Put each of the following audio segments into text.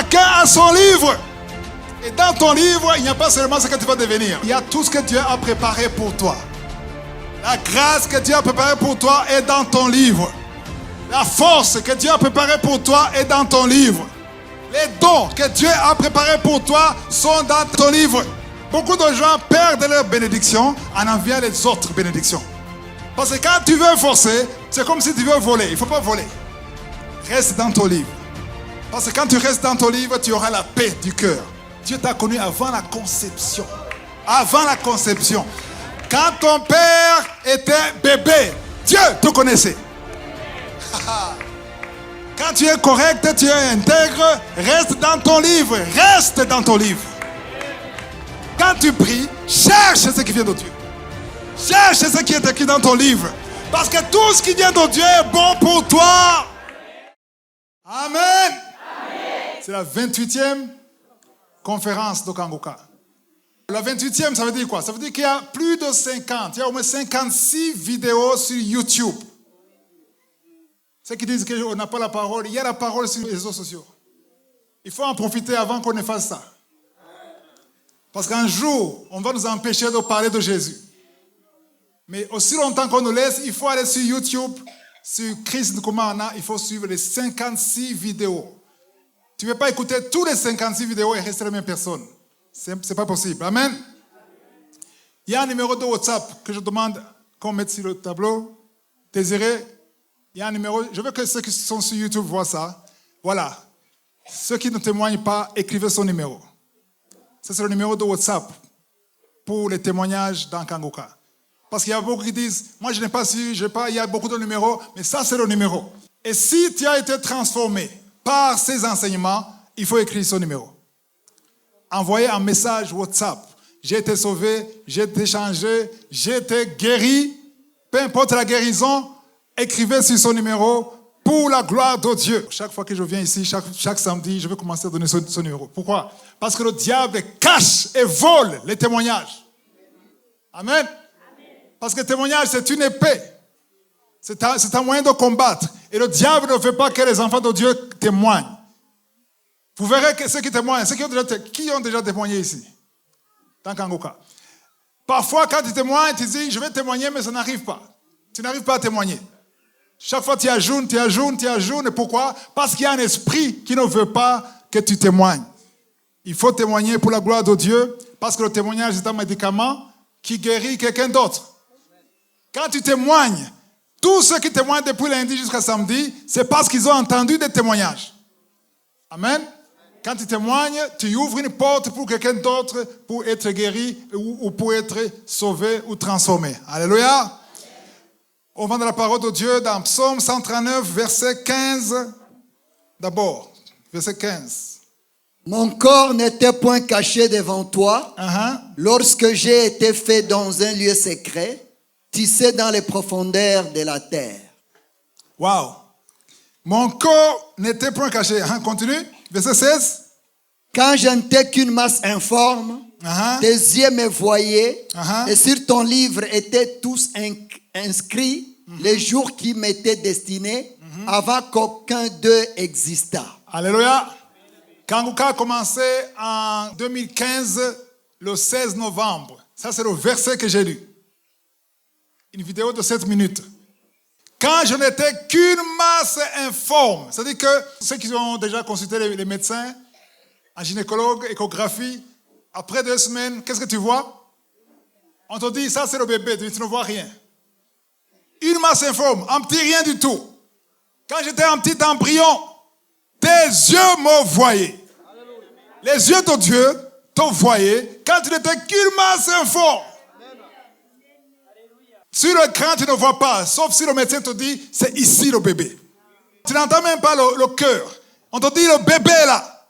Chacun a son livre. Et dans ton livre, il n'y a pas seulement ce que tu vas devenir. Il y a tout ce que Dieu a préparé pour toi. La grâce que Dieu a préparée pour toi est dans ton livre. La force que Dieu a préparée pour toi est dans ton livre. Les dons que Dieu a préparés pour toi sont dans ton livre. Beaucoup de gens perdent leur bénédiction en enviant les autres bénédictions. Parce que quand tu veux forcer, c'est comme si tu veux voler. Il ne faut pas voler. Reste dans ton livre. Parce que quand tu restes dans ton livre, tu auras la paix du cœur. Dieu t'a connu avant la conception. Avant la conception. Quand ton père était bébé, Dieu te connaissait. Quand tu es correct, tu es intègre, reste dans ton livre. Reste dans ton livre. Quand tu pries, cherche ce qui vient de Dieu. Cherche ce qui est écrit dans ton livre. Parce que tout ce qui vient de Dieu est bon pour toi. Amen. Amen. C'est la 28e conférence de Kangoka. La 28e, ça veut dire quoi? Ça veut dire qu'il y a plus de 50. Il y a au moins 56 vidéos sur YouTube. Ceux qui disent qu'on n'a pas la parole, il y a la parole sur les réseaux sociaux. Il faut en profiter avant qu'on ne fasse ça. Parce qu'un jour, on va nous empêcher de parler de Jésus. Mais aussi longtemps qu'on nous laisse, il faut aller sur YouTube, sur Christ Nkumana, il faut suivre les 56 vidéos. Tu ne peux pas écouter tous les 56 vidéos et rester la même personne. Ce n'est pas possible. Amen. Il y a un numéro de WhatsApp que je demande qu'on mette sur le tableau. Désiré, il y a un numéro. Je veux que ceux qui sont sur YouTube voient ça. Voilà. Ceux qui ne témoignent pas, écrivez son numéro. Ça, c'est le numéro de WhatsApp pour les témoignages dans Kangoka. Parce qu'il y a beaucoup qui disent, moi je n'ai pas su, je n'ai pas, il y a beaucoup de numéros, mais ça c'est le numéro. Et si tu as été transformé par ces enseignements, il faut écrire son numéro. Envoyez un message WhatsApp. J'ai été sauvé, j'ai été changé, j'ai été guéri. Peu importe la guérison, écrivez sur son numéro pour la gloire de Dieu. Chaque fois que je viens ici, chaque samedi, je vais commencer à donner son numéro. Pourquoi? Parce que le diable cache et vole les témoignages. Amen. Parce que le témoignage, c'est une épée. C'est un moyen de combattre. Et le diable ne veut pas que les enfants de Dieu témoignent. Vous verrez que ceux qui témoignent, ceux qui ont déjà témoigné ici, dans Kangoka. Parfois, quand tu témoignes, tu dis, je vais témoigner, mais ça n'arrive pas. Tu n'arrives pas à témoigner. Chaque fois, tu ajoutes. Et pourquoi? Parce qu'il y a un esprit qui ne veut pas que tu témoignes. Il faut témoigner pour la gloire de Dieu, parce que le témoignage est un médicament qui guérit quelqu'un d'autre. Quand tu témoignes, tous ceux qui témoignent depuis lundi jusqu'à samedi, c'est parce qu'ils ont entendu des témoignages. Amen. Quand tu témoignes, tu ouvres une porte pour quelqu'un d'autre pour être guéri ou pour être sauvé ou transformé. Alléluia. On va dans la parole de Dieu dans Psaume 139, verset 15. D'abord, verset 15. Mon corps n'était point caché devant toi lorsque j'ai été fait dans un lieu secret, tissé dans les profondeurs de la terre. Wow. Mon corps n'était point caché. Continue. Verset 16. Quand je n'étais qu'une masse informe, tes yeux me voyaient, et sur ton livre étaient tous inscrits les jours qui m'étaient destinés avant qu'aucun d'eux existât. Alléluia. Kangoka a commencé en 2015, le 16 novembre. Ça, c'est le verset que j'ai lu. Une vidéo de 7 minutes. Quand je n'étais qu'une masse informe, c'est-à-dire que ceux qui ont déjà consulté les médecins, un gynécologue, échographie, après 2 semaines, qu'est-ce que tu vois? On te dit, ça c'est le bébé, tu ne vois rien. Une masse informe, un petit rien du tout. Quand j'étais un petit embryon, tes yeux me voyaient. Les yeux de Dieu te voyaient quand tu n'étais qu'une masse informe. Sur l'écran, tu ne vois pas, sauf si le médecin te dit, c'est ici le bébé. Tu n'entends même pas le cœur. On te dit, le bébé est là.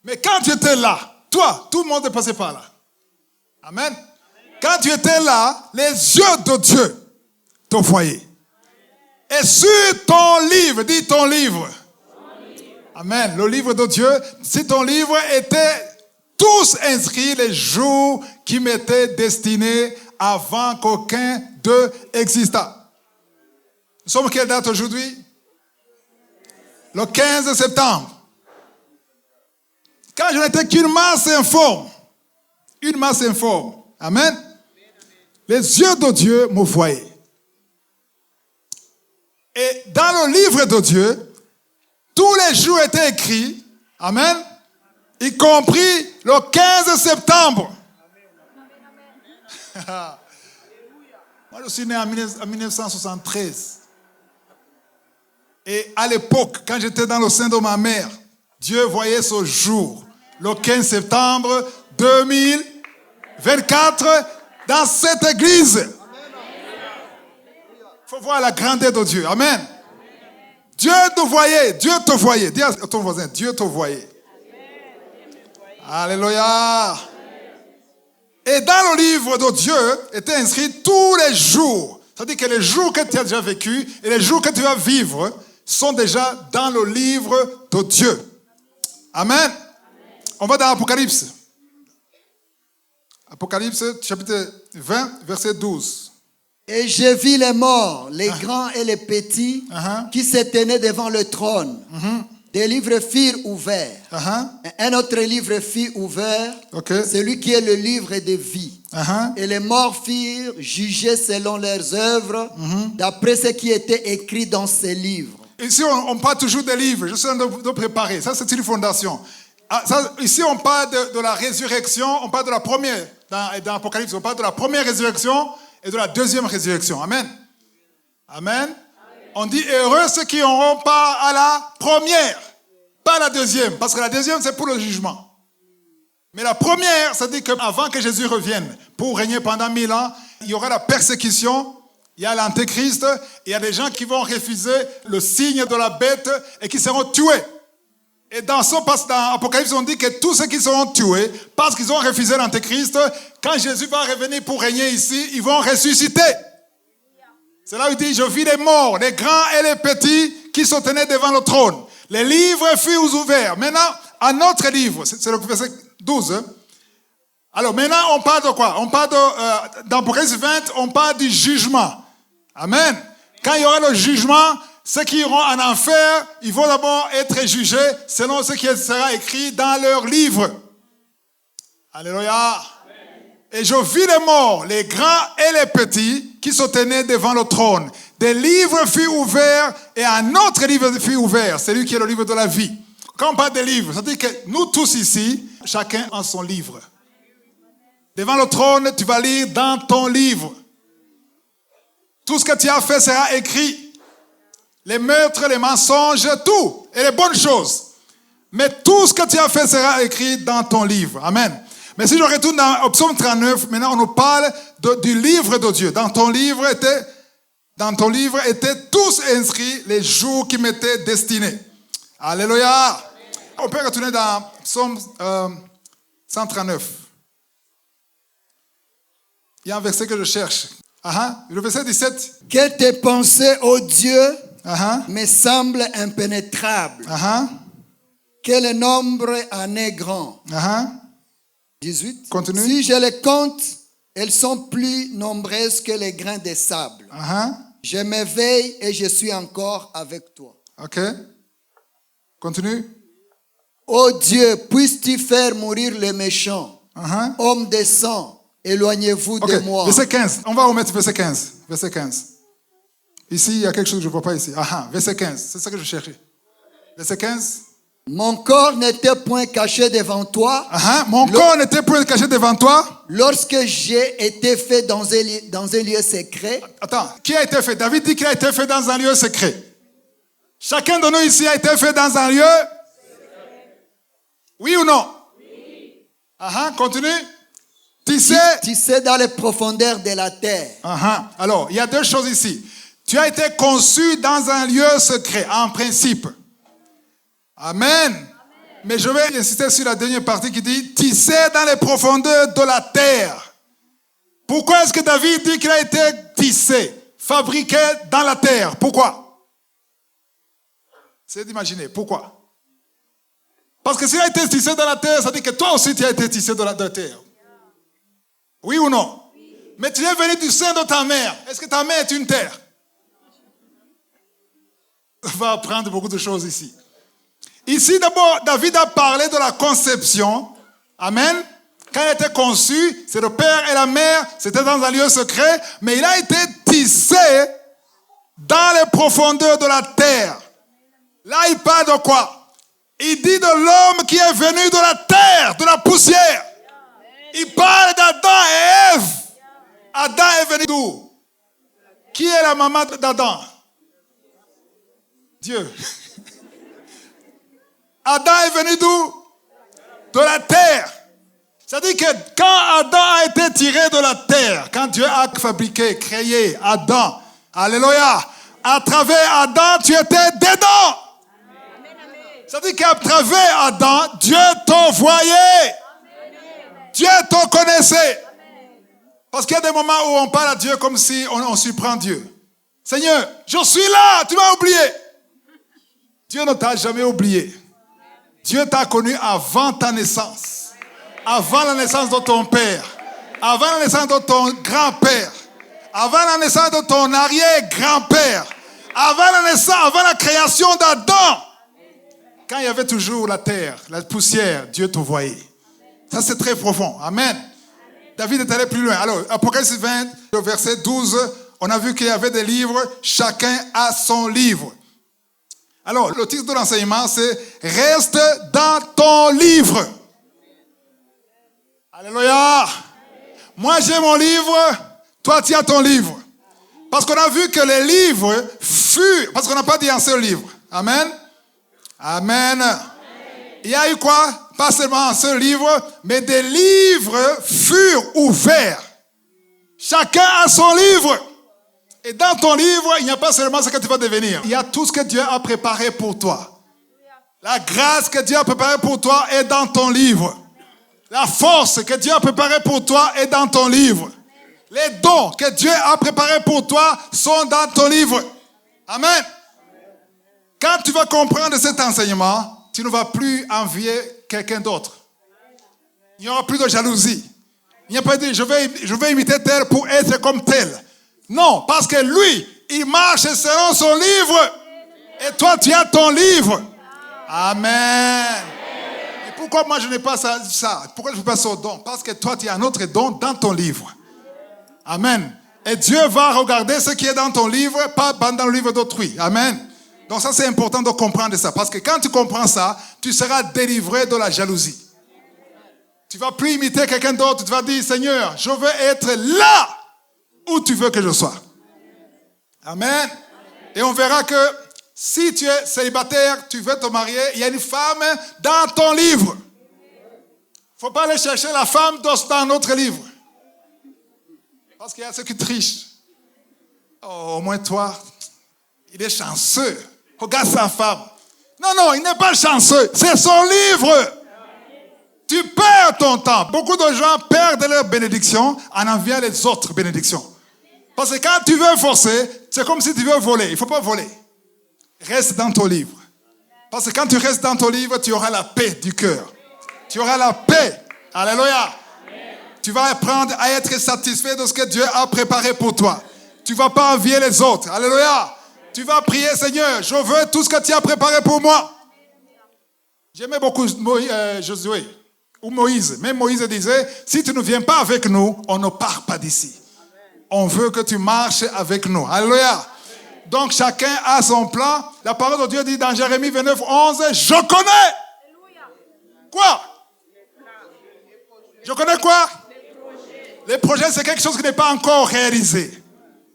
Mais quand tu étais là, toi, tout le monde est passé par là. Amen. Quand tu étais là, les yeux de Dieu te voyaient. Et sur ton livre, dis ton livre. Amen. Le livre de Dieu, si ton livre était tous inscrits les jours qui m'étaient destinés avant qu'aucun d'eux existât. Nous sommes quelle date aujourd'hui? Le 15 septembre. Quand je n'étais qu'une masse informe. Une masse informe. Amen. Les yeux de Dieu me voyaient. Et dans le livre de Dieu, tous les jours étaient écrits. Amen. Y compris le 15 septembre. Moi, je suis né en 1973. Et à l'époque, quand j'étais dans le sein de ma mère, Dieu voyait ce jour, le 15 septembre 2024, dans cette église. Il faut voir la grandeur de Dieu. Amen. Dieu te voyait. Dieu te voyait. Dis à ton voisin, Dieu te voyait. Alléluia. Et dans le livre de Dieu était inscrit tous les jours. C'est-à-dire que les jours que tu as déjà vécu et les jours que tu vas vivre sont déjà dans le livre de Dieu. Amen. On va dans Apocalypse. Apocalypse chapitre 20, verset 12. Et je vis les morts, les grands et les petits, qui se tenaient devant le trône. Des livres furent ouverts. Un autre livre fut ouvert, celui qui est le livre de vie. Et les morts furent jugés selon leurs œuvres, d'après ce qui était écrit dans ces livres. Ici, on parle toujours des livres. Je suis en train de préparer. Ça, c'est une fondation. Ici, on parle de la résurrection. On parle de la première. Dans l'Apocalypse, on parle de la première résurrection et de la deuxième résurrection. Amen. Amen. On dit heureux ceux qui n'auront pas à la première, pas à la deuxième. Parce que la deuxième, c'est pour le jugement. Mais la première, ça dit qu'avant que Jésus revienne pour régner pendant 1000 ans, il y aura la persécution, il y a l'antéchrist, il y a des gens qui vont refuser le signe de la bête et qui seront tués. Et dans Apocalypse, on dit que tous ceux qui seront tués, parce qu'ils ont refusé l'antéchrist, quand Jésus va revenir pour régner ici, ils vont ressusciter. C'est là où il dit, je vis les morts, les grands et les petits qui se tenaient devant le trône. Les livres furent ouverts. Maintenant, un autre livre, c'est le verset 12. Alors maintenant, on parle de quoi? On parle dans Apocalypse 20, on parle du jugement. Amen. Quand il y aura le jugement, ceux qui iront en enfer, ils vont d'abord être jugés selon ce qui sera écrit dans leur livre. Alléluia. Et je vis les morts, les grands et les petits, qui se tenaient devant le trône. Des livres furent ouverts et un autre livre fut ouvert, celui qui est le livre de la vie. Quand on parle des livres, ça veut dire que nous tous ici, chacun a son livre. Devant le trône, tu vas lire dans ton livre. Tout ce que tu as fait sera écrit. Les meurtres, les mensonges, tout. Et les bonnes choses. Mais tout ce que tu as fait sera écrit dans ton livre. Amen. Mais si je retourne au psaume 39, maintenant on nous parle du livre de Dieu. Dans ton livre étaient tous inscrits les jours qui m'étaient destinés. Alléluia. On peut retourner dans psaume 139. Il y a un verset que je cherche. Le verset 17. Que tes pensées, ô Dieu, me semblent impénétrables. Que le nombre en est grand. 18. Continue. Si je les compte, elles sont plus nombreuses que les grains de sable. Je m'éveille et je suis encore avec toi. Ok. Continue. Ô Dieu, puisses-tu faire mourir les méchants? Homme de sang, éloignez-vous de moi. Verset 15. On va remettre verset 15. Verset 15. Ici, il y a quelque chose que je ne vois pas ici. Verset 15. C'est ça que je cherchais. Verset 15. Mon corps n'était point caché devant toi. Mon corps n'était point caché devant toi. Lorsque j'ai été fait dans un lieu secret. Attends, qui a été fait? David dit qu'il a été fait dans un lieu secret. Chacun de nous ici a été fait dans un lieu secret. Oui ou non? Oui. Continue. Tu sais dans les profondeurs de la terre. Alors, il y a deux choses ici. Tu as été conçu dans un lieu secret, en principe. Amen. Mais je vais insister sur la dernière partie qui dit, tissé dans les profondeurs de la terre. Pourquoi est-ce que David dit qu'il a été tissé, fabriqué dans la terre? Pourquoi? C'est d'imaginer. Pourquoi? Parce que s'il a été tissé dans la terre, ça dit que toi aussi tu as été tissé dans la terre. Oui ou non? Oui. Mais tu es venu du sein de ta mère. Est-ce que ta mère est une terre? On va apprendre beaucoup de choses ici. Ici, d'abord, David a parlé de la conception. Amen. Quand il était conçu, c'est le père et la mère, c'était dans un lieu secret, mais il a été tissé dans les profondeurs de la terre. Là, il parle de quoi? Il dit de l'homme qui est venu de la terre, de la poussière. Il parle d'Adam et Ève. Adam est venu d'où? Qui est la maman d'Adam? Dieu. Adam est venu d'où? De la terre. C'est-à-dire que quand Adam a été tiré de la terre, quand Dieu a fabriqué, créé Adam, alléluia, à travers Adam, tu étais dedans. C'est-à-dire qu'à travers Adam, Dieu te voyait. Dieu te connaissait. Parce qu'il y a des moments où on parle à Dieu comme si on surprend Dieu. Seigneur, je suis là, tu m'as oublié. Dieu ne t'a jamais oublié. Dieu t'a connu avant ta naissance. Avant la naissance de ton père. Avant la naissance de ton grand-père. Avant la naissance de ton arrière-grand-père. Avant la création d'Adam. Quand il y avait toujours la terre, la poussière, Dieu te voyait. Ça, c'est très profond. Amen. David est allé plus loin. Alors, Apocalypse 20, le verset 12, on a vu qu'il y avait des livres. Chacun a son livre. Alors, le titre de l'enseignement, c'est « Reste dans ton livre ». Alléluia. Moi, j'ai mon livre. Toi, tu as ton livre. Parce qu'on a vu que les livres furent... Parce qu'on n'a pas dit un seul livre. Amen. Amen. Il y a eu quoi? Pas seulement un seul livre, mais des livres furent ouverts. Chacun a son livre. Et dans ton livre, il n'y a pas seulement ce que tu vas devenir. Il y a tout ce que Dieu a préparé pour toi. La grâce que Dieu a préparée pour toi est dans ton livre. La force que Dieu a préparée pour toi est dans ton livre. Les dons que Dieu a préparés pour toi sont dans ton livre. Amen. Quand tu vas comprendre cet enseignement, tu ne vas plus envier quelqu'un d'autre. Il n'y aura plus de jalousie. Il n'y a pas de je vais imiter tel pour être comme tel. Non, parce que lui, il marche selon son livre. Et toi, tu as ton livre. Amen. Et pourquoi moi je n'ai pas ça? Pourquoi je ne fais pas ce don? Parce que toi, tu as un autre don dans ton livre. Amen. Et Dieu va regarder ce qui est dans ton livre, pas dans le livre d'autrui. Amen. Donc ça, c'est important de comprendre ça. Parce que quand tu comprends ça, tu seras délivré de la jalousie. Tu ne vas plus imiter quelqu'un d'autre. Tu vas dire, Seigneur, je veux être là où tu veux que je sois. Amen. Et on verra que si tu es célibataire, tu veux te marier, il y a une femme dans ton livre. Il ne faut pas aller chercher la femme dans notre livre. Parce qu'il y a ceux qui trichent. Oh, au moins toi, il est chanceux. Regarde sa femme. Non, il n'est pas chanceux. C'est son livre. Tu perds ton temps. Beaucoup de gens perdent leur bénédiction en enviant les autres bénédictions. Parce que quand tu veux forcer, c'est comme si tu veux voler. Il ne faut pas voler. Reste dans ton livre. Parce que quand tu restes dans ton livre, tu auras la paix du cœur. Tu auras la paix. Alléluia. Tu vas apprendre à être satisfait de ce que Dieu a préparé pour toi. Tu ne vas pas envier les autres. Alléluia. Tu vas prier, Seigneur, je veux tout ce que tu as préparé pour moi. J'aimais beaucoup Josué ou Moïse. Même Moïse disait, si tu ne viens pas avec nous, on ne part pas d'ici. On veut que tu marches avec nous. Alléluia. Donc chacun a son plan. La parole de Dieu dit dans Jérémie 29, 11, je connais. Quoi? Je connais quoi? Les projets, c'est quelque chose qui n'est pas encore réalisé.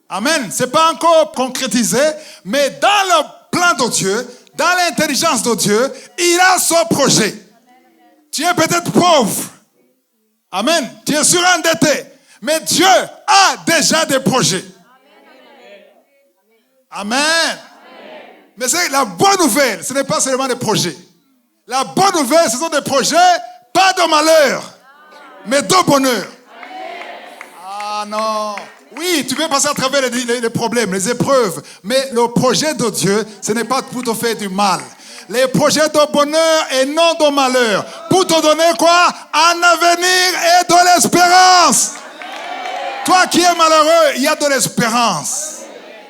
Amen. Ce n'est pas encore concrétisé, mais dans le plan de Dieu, dans l'intelligence de Dieu, il a son projet. Tu es peut-être pauvre. Amen. Tu es surendetté. Mais Dieu a déjà des projets. Amen. Mais c'est la bonne nouvelle, ce n'est pas seulement des projets. La bonne nouvelle, ce sont des projets, pas de malheur, mais de bonheur. Ah non. Oui, tu peux passer à travers les problèmes, les épreuves. Mais le projet de Dieu, ce n'est pas pour te faire du mal. Les projets de bonheur et non de malheur. Pour te donner quoi? Un avenir et de l'espérance. Toi qui es malheureux, il y a de l'espérance.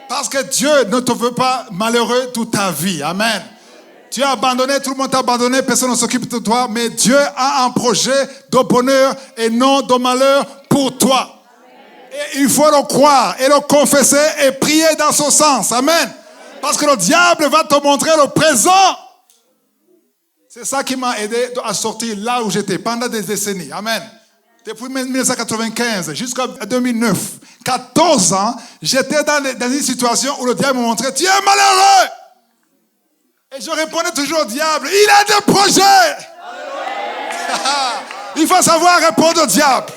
Parce que Dieu ne te veut pas malheureux toute ta vie. Amen. Tu as abandonné, tout le monde t'a abandonné, personne ne s'occupe de toi, mais Dieu a un projet de bonheur et non de malheur pour toi. Et il faut le croire et le confesser et prier dans ce sens. Amen. Parce que le diable va te montrer le présent. C'est ça qui m'a aidé à sortir là où j'étais pendant des décennies. Amen. Depuis 1995 jusqu'à 2009, 14 ans, j'étais dans une situation où le diable me montrait, tu es malheureux. Et je répondais toujours au diable, il a des projets. Il faut savoir répondre au diable.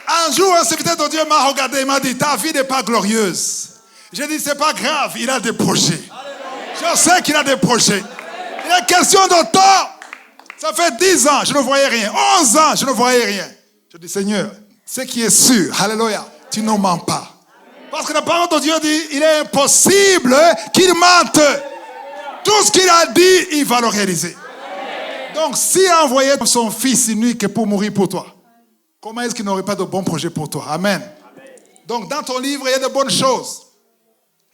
Un jour, un serviteur de Dieu m'a regardé et m'a dit, ta vie n'est pas glorieuse. J'ai dit, c'est pas grave, il a des projets. Je sais qu'il a des projets. Il est question de temps. Ça fait 10 ans, je ne voyais rien. 11 ans, je ne voyais rien. Je dis, Seigneur, ce qui est sûr, alléluia, tu ne mens pas. Parce que la parole de Dieu dit, il est impossible qu'il mente. Tout ce qu'il a dit, il va le réaliser. Donc, s'il a envoyé son fils unique pour mourir pour toi, comment est-ce qu'il n'aurait pas de bons projets pour toi? Amen. Donc, dans ton livre, il y a de bonnes choses.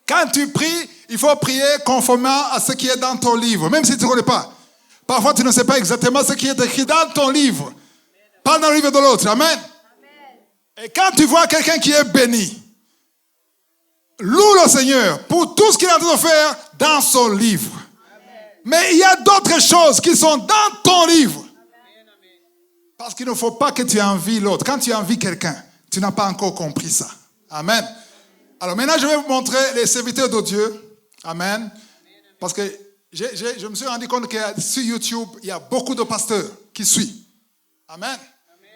Quand tu pries, il faut prier conformément à ce qui est dans ton livre, même si tu ne connais pas. Parfois, tu ne sais pas exactement ce qui est écrit dans ton livre. Pas dans le livre de l'autre. Amen. Et quand tu vois quelqu'un qui est béni, loue le Seigneur pour tout ce qu'il est en train de faire dans son livre. Mais il y a d'autres choses qui sont dans ton livre. Parce qu'il ne faut pas que tu envies l'autre. Quand tu envies quelqu'un, tu n'as pas encore compris ça. Amen. Alors maintenant, je vais vous montrer les serviteurs de Dieu. Amen. Parce que je me suis rendu compte que sur YouTube, il y a beaucoup de pasteurs qui suivent. Amen.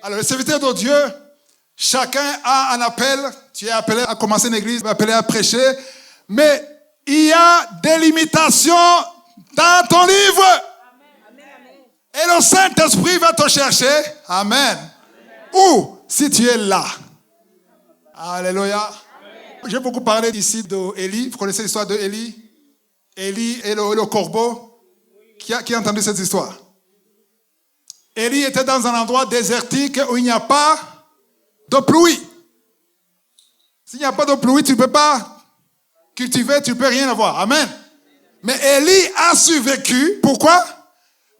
Alors, les serviteurs de Dieu, chacun a un appel. Tu es appelé à commencer une église, appelé à prêcher. Mais il y a des limitations dans ton livre. Et le Saint-Esprit va te chercher. Amen. Ou si tu es là. Alléluia. J'ai beaucoup parlé ici d'Élie. Vous connaissez l'histoire d'Élie? Élie et le corbeau. Qui a entendu cette histoire? Élie était dans un endroit désertique où il n'y a pas de pluie. S'il n'y a pas de pluie, tu ne peux pas cultiver, tu ne peux rien avoir. Amen. Mais Élie a survécu. Pourquoi?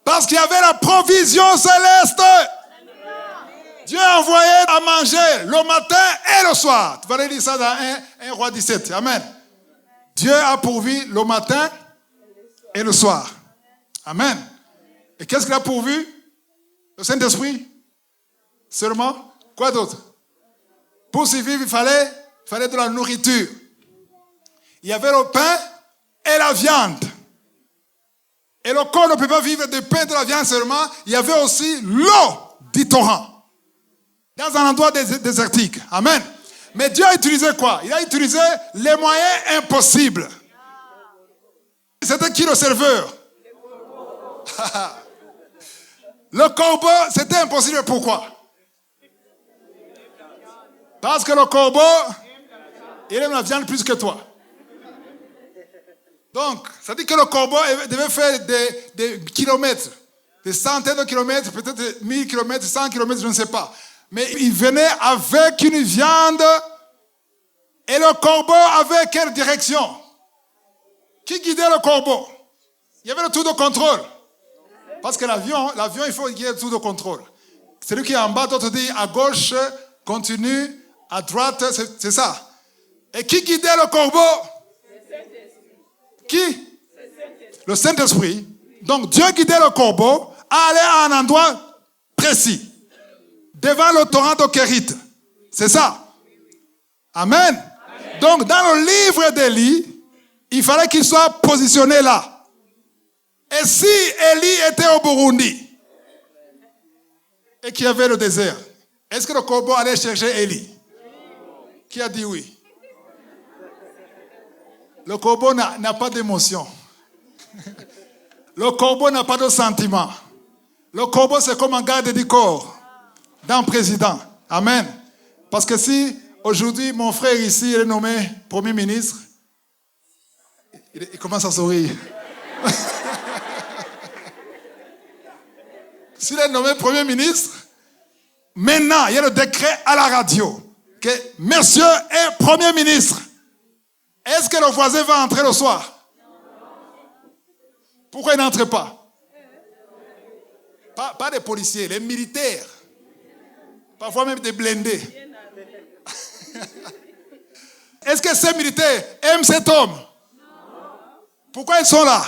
Parce qu'il y avait la provision céleste. Dieu a envoyé à manger le matin et le soir. Tu vas lire ça dans 1 Roi 17. Amen. Dieu a pourvu le matin et le soir. Amen. Et qu'est-ce qu'il a pourvu? Le Saint-Esprit? Seulement? Quoi d'autre? Pour survivre, il fallait de la nourriture. Il y avait le pain et la viande. Et le corps ne peut pas vivre de pain et de la viande seulement. Il y avait aussi l'eau du torrent. Dans un endroit désertique. Amen. Mais Dieu a utilisé quoi? Il a utilisé les moyens impossibles. C'était qui le serveur? Le corbeau, c'était impossible. Pourquoi? Parce que le corbeau, il aime la viande plus que toi. Donc, ça dit que le corbeau devait faire des kilomètres, des centaines de kilomètres, peut-être 1000 kilomètres, 100 kilomètres, je ne sais pas. Mais il venait avec une viande et le corbeau avait quelle direction? Qui guidait le corbeau? Il y avait le tour de contrôle. Parce que l'avion, il faut qu'il y ait le tour de contrôle. Celui qui est en bas, d'autres dit à gauche, continue, à droite, c'est ça. Et qui guidait le corbeau? Qui? Le Saint-Esprit. Donc Dieu guidait le corbeau à aller à un endroit précis. Devant le torrent de Kérit. C'est ça. Amen. Amen. Donc dans le livre d'Élie, il fallait qu'il soit positionné là. Et si Élie était au Burundi et qu'il y avait le désert, est-ce que le corbeau allait chercher Élie? Qui a dit oui? Le corbeau n'a pas d'émotion. Le corbeau n'a pas de sentiment. Le corbeau, c'est comme un garde du corps d'un président. Amen. Parce que si aujourd'hui, mon frère ici est nommé Premier ministre, il commence à sourire. S'il est nommé Premier ministre, maintenant, il y a le décret à la radio que Monsieur est Premier ministre. Est-ce que le voisin va entrer le soir? Pourquoi ils n'entrent pas? Pas des policiers, les militaires. Parfois même des blindés. Est-ce que ces militaires aiment cet homme? Pourquoi ils sont là?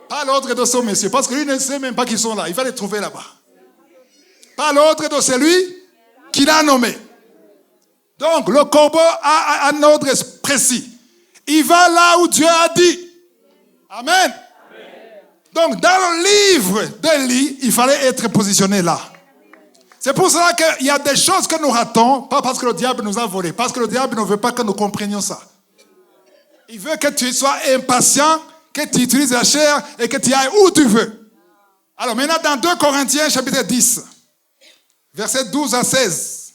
Pas l'ordre de ce monsieur, parce que lui ne sait même pas qu'ils sont là. Il va les trouver là-bas. Pas l'ordre de celui qui l'a nommé. Donc, le corbeau a un ordre précis. Il va là où Dieu a dit. Amen. Donc, dans le livre d'Élie, il fallait être positionné là. C'est pour cela qu'il y a des choses que nous ratons, pas parce que le diable nous a volé, parce que le diable ne veut pas que nous comprenions ça. Il veut que tu sois impatient, que tu utilises la chair et que tu ailles où tu veux. Alors maintenant, dans 2 Corinthiens, chapitre 10, versets 12 à 16.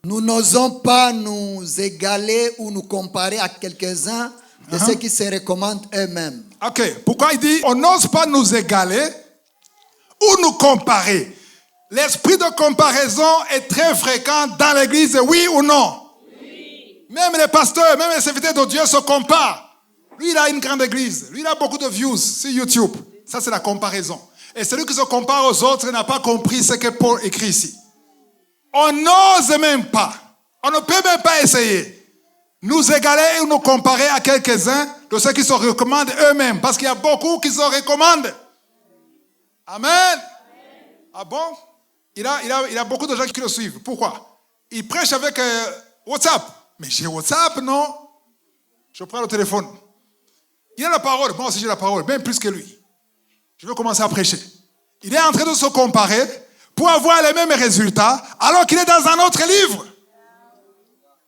Nous n'osons pas nous égaler ou nous comparer à quelques-uns de ceux qui se recommandent eux-mêmes. Ok, pourquoi il dit on n'ose pas nous égaler ou nous comparer? L'esprit de comparaison est très fréquent dans l'église, oui ou non? Oui. Même les pasteurs, même les serviteurs de Dieu se comparent. Lui, il a une grande église. Lui, il a beaucoup de views sur YouTube. Ça, c'est la comparaison. Et celui qui se compare aux autres n'a pas compris ce que Paul écrit ici. On n'ose même pas. On ne peut même pas essayer. Nous égaler ou nous comparer à quelques-uns de ceux qui se recommandent eux-mêmes. Parce qu'il y a beaucoup qui se recommandent. Amen. Ah bon? Il a beaucoup de gens qui le suivent. Pourquoi? Il prêche avec WhatsApp. Mais j'ai WhatsApp, non? Je prends le téléphone. Il a la parole. Moi aussi j'ai la parole, même plus que lui. Je veux commencer à prêcher. Il est en train de se comparer pour avoir les mêmes résultats alors qu'il est dans un autre livre.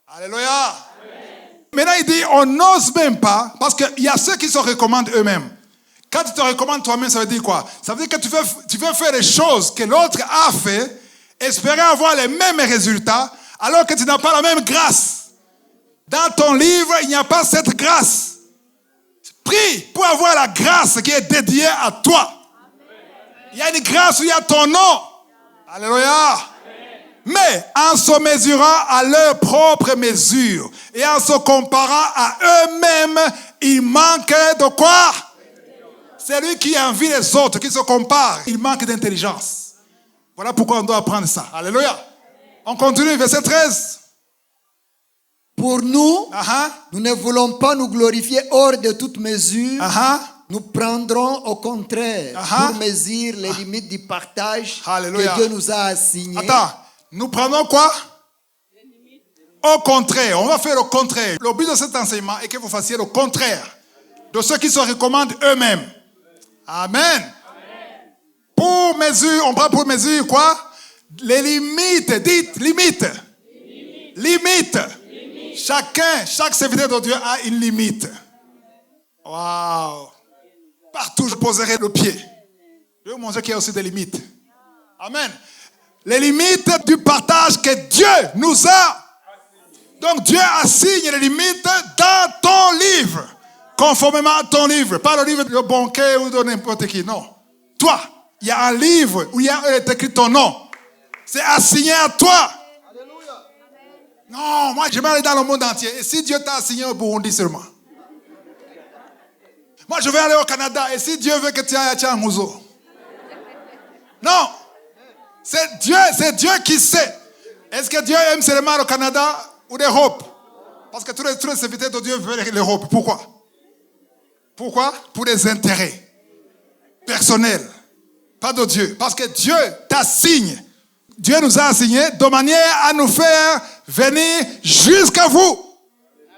Alléluia. Maintenant il dit on n'ose même pas parce qu'il y a ceux qui se recommandent eux-mêmes. Quand tu te recommandes toi-même, ça veut dire quoi? Ça veut dire que tu veux faire les choses que l'autre a fait, espérer avoir les mêmes résultats, alors que tu n'as pas la même grâce. Dans ton livre, il n'y a pas cette grâce. Prie pour avoir la grâce qui est dédiée à toi. Il y a une grâce où il y a ton nom. Alléluia. Mais en se mesurant à leur propre mesure et en se comparant à eux-mêmes, il manque de quoi? C'est lui qui envie les autres, qui se compare. Il manque d'intelligence. Voilà pourquoi on doit apprendre ça. Alléluia. On continue, verset 13. Pour nous, nous ne voulons pas nous glorifier hors de toute mesure. Nous prendrons au contraire pour mesurer les limites du partage que Dieu nous a assigné. Attends, nous prenons quoi? Au contraire, on va faire le contraire. Le but de cet enseignement est que vous fassiez le contraire de ceux qui se recommandent eux-mêmes. Amen. Pour mesure, on prend pour mesure quoi? Les limites, dites limites. Limite. Chaque serviteur de Dieu a une limite. Waouh. Partout je poserai le pied. Je veux montrer qu'il y a aussi des limites. Amen. Les limites du partage que Dieu nous a. Donc Dieu assigne les limites dans ton livre. Conformément à ton livre. Pas le livre de banquier ou de n'importe qui. Non. Toi, il y a un livre où il y a écrit ton nom. C'est assigné à toi. Non, moi je vais aller dans le monde entier. Et si Dieu t'a assigné au Burundi seulement? Moi je vais aller au Canada. Et si Dieu veut que tu ailles à Tiangouzo? Non. C'est Dieu qui sait. Est-ce que Dieu aime seulement le Canada ou l'Europe? Parce que tous les serviteurs de Dieu veulent l'Europe. Pourquoi? Pourquoi? Pour des intérêts personnels. Pas de Dieu. Parce que Dieu t'assigne. Dieu nous a assigné de manière à nous faire venir jusqu'à vous.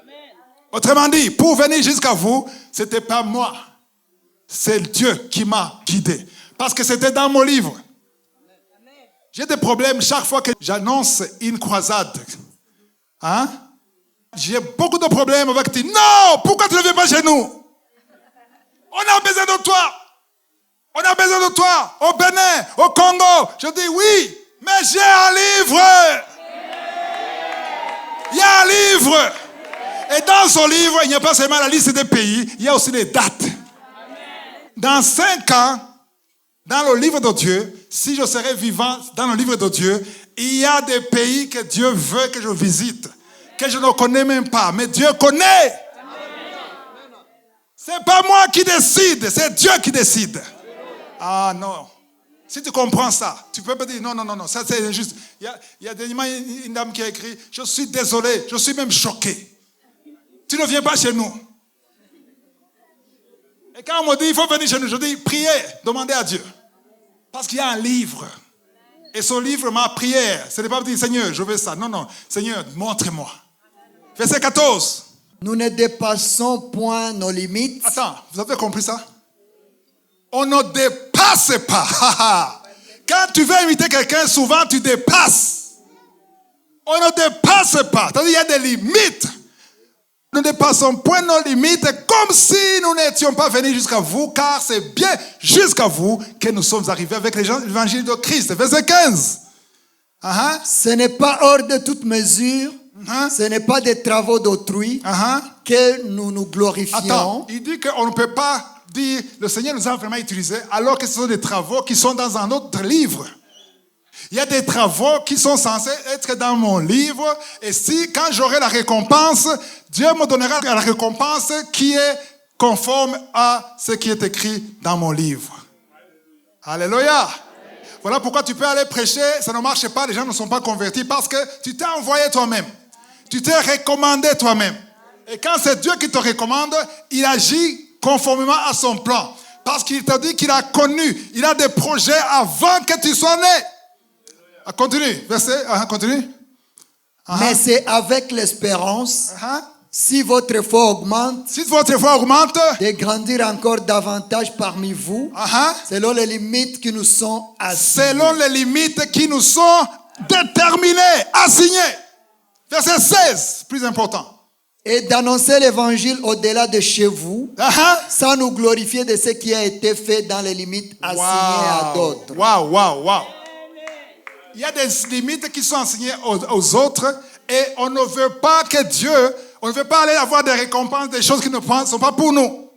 Amen. Autrement dit, pour venir jusqu'à vous, ce n'était pas moi. C'est Dieu qui m'a guidé. Parce que c'était dans mon livre. Amen. J'ai des problèmes chaque fois que j'annonce une croisade. J'ai beaucoup de problèmes avec toi. Non, pourquoi tu ne viens pas chez nous? On a besoin de toi. On a besoin de toi. Au Bénin, au Congo. Je dis oui, mais j'ai un livre. Il y a un livre. Et dans ce livre, il n'y a pas seulement la liste des pays, il y a aussi les dates. Dans 5 ans, dans le livre de Dieu, si je serais vivant dans le livre de Dieu, il y a des pays que Dieu veut que je visite, que je ne connais même pas, mais Dieu connaît. C'est pas moi qui décide, c'est Dieu qui décide. Ah non. Si tu comprends ça, tu peux pas dire non, ça c'est injuste. Il y a une dame qui a écrit, je suis désolé, je suis même choqué. Tu ne viens pas chez nous. Et quand on me dit, il faut venir chez nous, je dis, priez, demandez à Dieu. Parce qu'il y a un livre. Et ce livre, ma prière, ce n'est pas dire, Seigneur, je veux ça. Non, Seigneur, montre-moi. Verset 14. Nous ne dépassons point nos limites. Attends, vous avez compris ça? On ne dépasse pas. Quand tu veux imiter quelqu'un, souvent tu dépasses. On ne dépasse pas. C'est-à-dire, il y a des limites. Nous ne dépassons point nos limites comme si nous n'étions pas venus jusqu'à vous, car c'est bien jusqu'à vous que nous sommes arrivés avec l'évangile de Christ. Verset 15. Ce n'est pas hors de toute mesure, ce n'est pas des travaux d'autrui que nous nous glorifions. Attends, il dit qu'on ne peut pas dire le Seigneur nous a vraiment utilisés alors que ce sont des travaux qui sont dans un autre livre. Il y a des travaux qui sont censés être dans mon livre et si, quand j'aurai la récompense, Dieu me donnera la récompense qui est conforme à ce qui est écrit dans mon livre. Alléluia. Voilà pourquoi tu peux aller prêcher, ça ne marche pas, les gens ne sont pas convertis parce que tu t'es envoyé toi-même. Tu t'es recommandé toi-même. Et quand c'est Dieu qui te recommande, il agit conformément à son plan. Parce qu'il t'a dit qu'il a connu, il a des projets avant que tu sois né. Continue, verset, continue. Mais c'est avec l'espérance, si votre foi augmente, de grandir encore davantage parmi vous, selon les limites qui nous sont assignées. Selon les limites qui nous sont déterminées, assignées. Verset 16, plus important. Et d'annoncer l'évangile au-delà de chez vous, sans nous glorifier de ce qui a été fait dans les limites assignées à d'autres. Wow. Il y a des limites qui sont assignées aux autres et on ne veut pas que Dieu, on ne veut pas aller avoir des récompenses, des choses qui ne sont pas pour nous.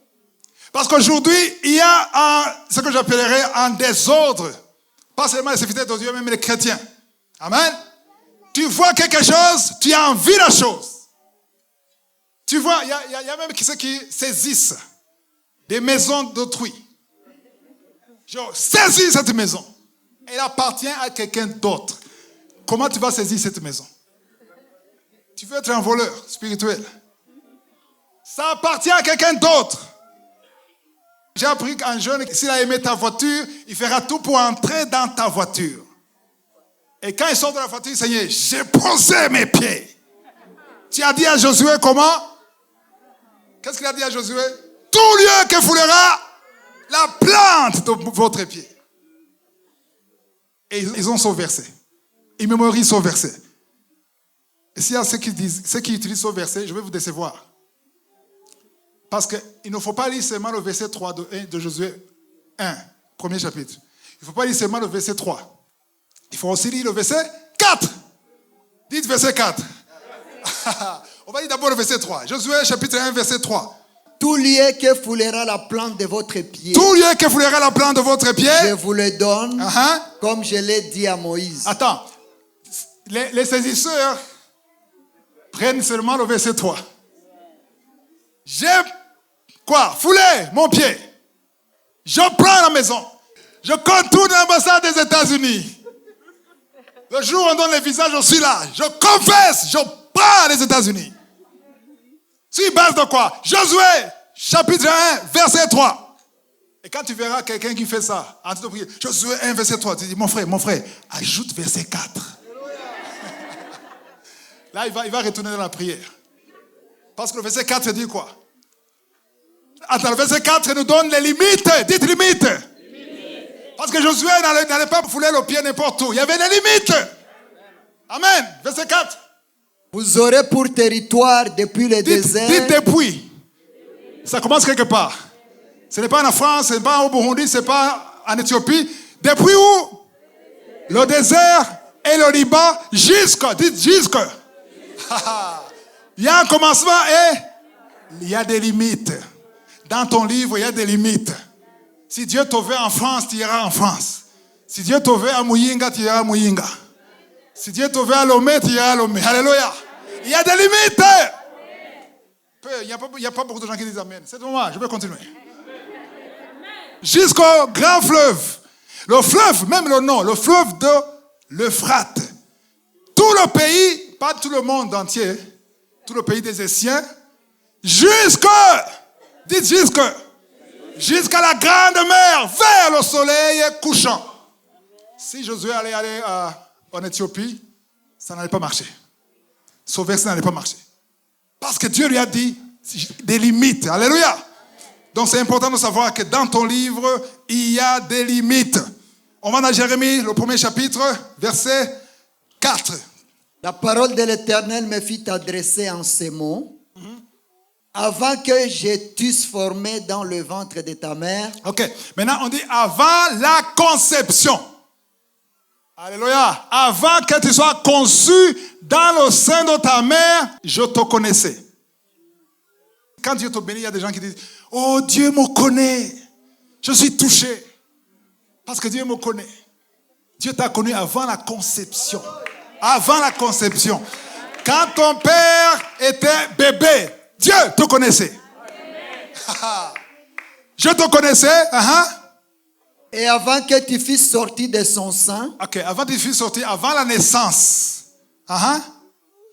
Parce qu'aujourd'hui, il y a ce que j'appellerais un désordre. Pas seulement les serviteurs de Dieu, même les chrétiens. Amen. Tu vois quelque chose, tu as envie de la chose. Tu vois, il y a même ceux qui saisissent des maisons d'autrui. Genre, saisis cette maison. Elle appartient à quelqu'un d'autre. Comment tu vas saisir cette maison? Tu veux être un voleur spirituel. Ça appartient à quelqu'un d'autre. J'ai appris qu'un jeune, s'il a aimé ta voiture, il fera tout pour entrer dans ta voiture. Et quand il sort de la voiture, Seigneur, j'ai posé mes pieds. Tu as dit à Josué comment? Qu'est-ce qu'il a dit à Josué? Tout lieu que foulera la plante de votre pied. Et ils ont ce verset. Ils mémorisent ce verset. Et s'il y a ceux qui utilisent ce verset, je vais vous décevoir. Parce qu'il ne faut pas lire seulement le verset 3 de Josué 1, premier chapitre. Il ne faut pas lire seulement le verset 3. Il faut aussi lire le verset 4. Dites verset 4. On va lire d'abord le verset 3. Josué chapitre 1, verset 3. Tout lieu que foulera la plante de votre pied. Tout lieu que foulera la plante de votre pied. Je vous le donne, comme je l'ai dit à Moïse. Attends. Les saisisseurs prennent seulement le verset 3. J'ai foulé mon pied. Je prends la maison. Je contourne l'ambassade des États-Unis. Le jour où on donne les visages, je suis là. Je confesse, je prends les États-Unis. Sur base de quoi? Josué, chapitre 1, verset 3. Et quand tu verras quelqu'un qui fait ça, en train de prier, Josué 1, verset 3, tu dis, mon frère, ajoute verset 4. Là, il va retourner dans la prière. Parce que le verset 4 dit quoi? Attends, le verset 4 nous donne les limites. Dites limites. Parce que Josué n'allait pas fouler le pied n'importe où. Il y avait des limites. Amen. Verset 4. Vous aurez pour territoire depuis le désert. Dites depuis. Ça commence quelque part. Ce n'est pas en France, ce n'est pas au Burundi, ce n'est pas en Éthiopie. Depuis où? Le désert et le Liban jusqu'à. Dites jusque. Il y a un commencement et il y a des limites. Dans ton livre, il y a des limites. Si Dieu te veut en France, tu iras en France. Si Dieu te veut à Muyinga, tu iras à Muyinga. Si Dieu te veut à Lomé, tu iras à Lomé. Alléluia. Il y a des limites. Il n'y a pas beaucoup de gens qui disent Amen. C'est moi, je vais continuer. Jusqu'au grand fleuve. Le fleuve, même le nom, le fleuve de l'Euphrate. Tout le pays, pas tout le monde entier, tout le pays des Essiens, jusqu'à la grande mer, vers le soleil couchant. Si Josué allait aller en Éthiopie, ça n'allait pas marcher. Sauver, ça n'allait pas marcher. Parce que Dieu lui a dit des limites. Alléluia. Donc c'est important de savoir que dans ton livre, il y a des limites. On va dans Jérémie, le premier chapitre, verset 4. La parole de l'Éternel me fit adresser en ces mots. Avant que je t'eusse formé dans le ventre de ta mère. Ok, maintenant on dit avant la conception. Alléluia. Avant que tu sois conçu dans le sein de ta mère, je te connaissais. Quand Dieu te bénit, il y a des gens qui disent, oh Dieu me connaît. Je suis touché. Parce que Dieu me connaît. Dieu t'a connu avant la conception. Avant la conception. Quand ton père était bébé, Dieu te connaissait. Je te connaissais. Et avant que tu fusses sorti de son sein. Ok, avant que tu fusses sorti, avant la naissance.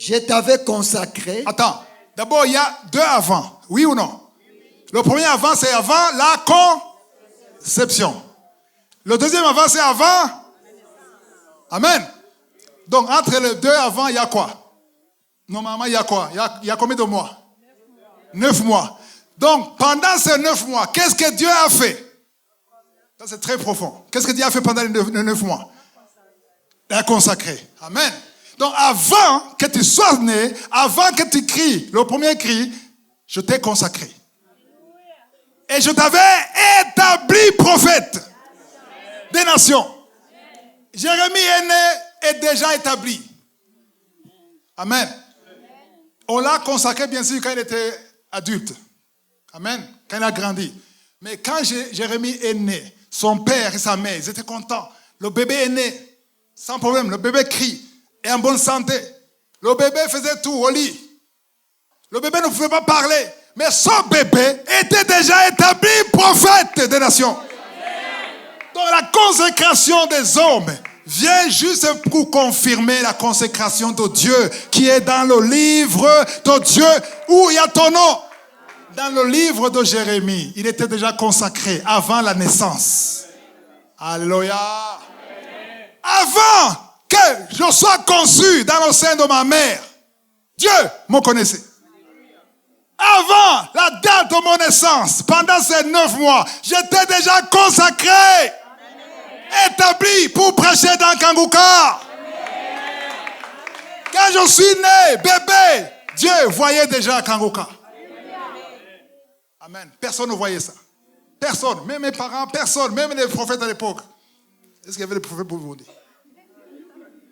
Je t'avais consacré. Attends, d'abord il y a deux avant. Oui ou non? Le premier avant, c'est avant la conception. Le deuxième avant, c'est avant. Amen. Donc, entre les deux avant, il y a quoi? Normalement, il y a quoi? Il y a combien de mois? 9 mois. Donc, pendant ces 9 mois, qu'est-ce que Dieu a fait? Ça, c'est très profond. Qu'est-ce que Dieu a fait pendant les 9 mois? Il a consacré. Amen. Donc, avant que tu sois né, avant que tu cries, le premier cri, je t'ai consacré. Et je t'avais établi prophète des nations. Jérémie est né et déjà établi. Amen. On l'a consacré, bien sûr, quand il était adulte. Amen. Quand il a grandi. Mais quand Jérémie est né, son père et sa mère, ils étaient contents. Le bébé est né, sans problème. Le bébé crie, est en bonne santé. Le bébé faisait tout au lit. Le bébé ne pouvait pas parler. Mais son bébé était déjà établi prophète des nations. Donc la consécration des hommes vient juste pour confirmer la consécration de Dieu qui est dans le livre de Dieu où il y a ton nom. Dans le livre de Jérémie, il était déjà consacré avant la naissance. Alléluia. Avant que je sois conçu dans le sein de ma mère, Dieu me connaissait. Avant la date de mon naissance, pendant ces 9 mois, j'étais déjà consacré, établi pour prêcher dans Kanguka. Quand je suis né, bébé, Dieu voyait déjà Kanguka. Amen. Personne ne voyait ça. Personne. Même mes parents, personne. Même les prophètes à l'époque. Est-ce qu'il y avait des prophètes pour vous dire?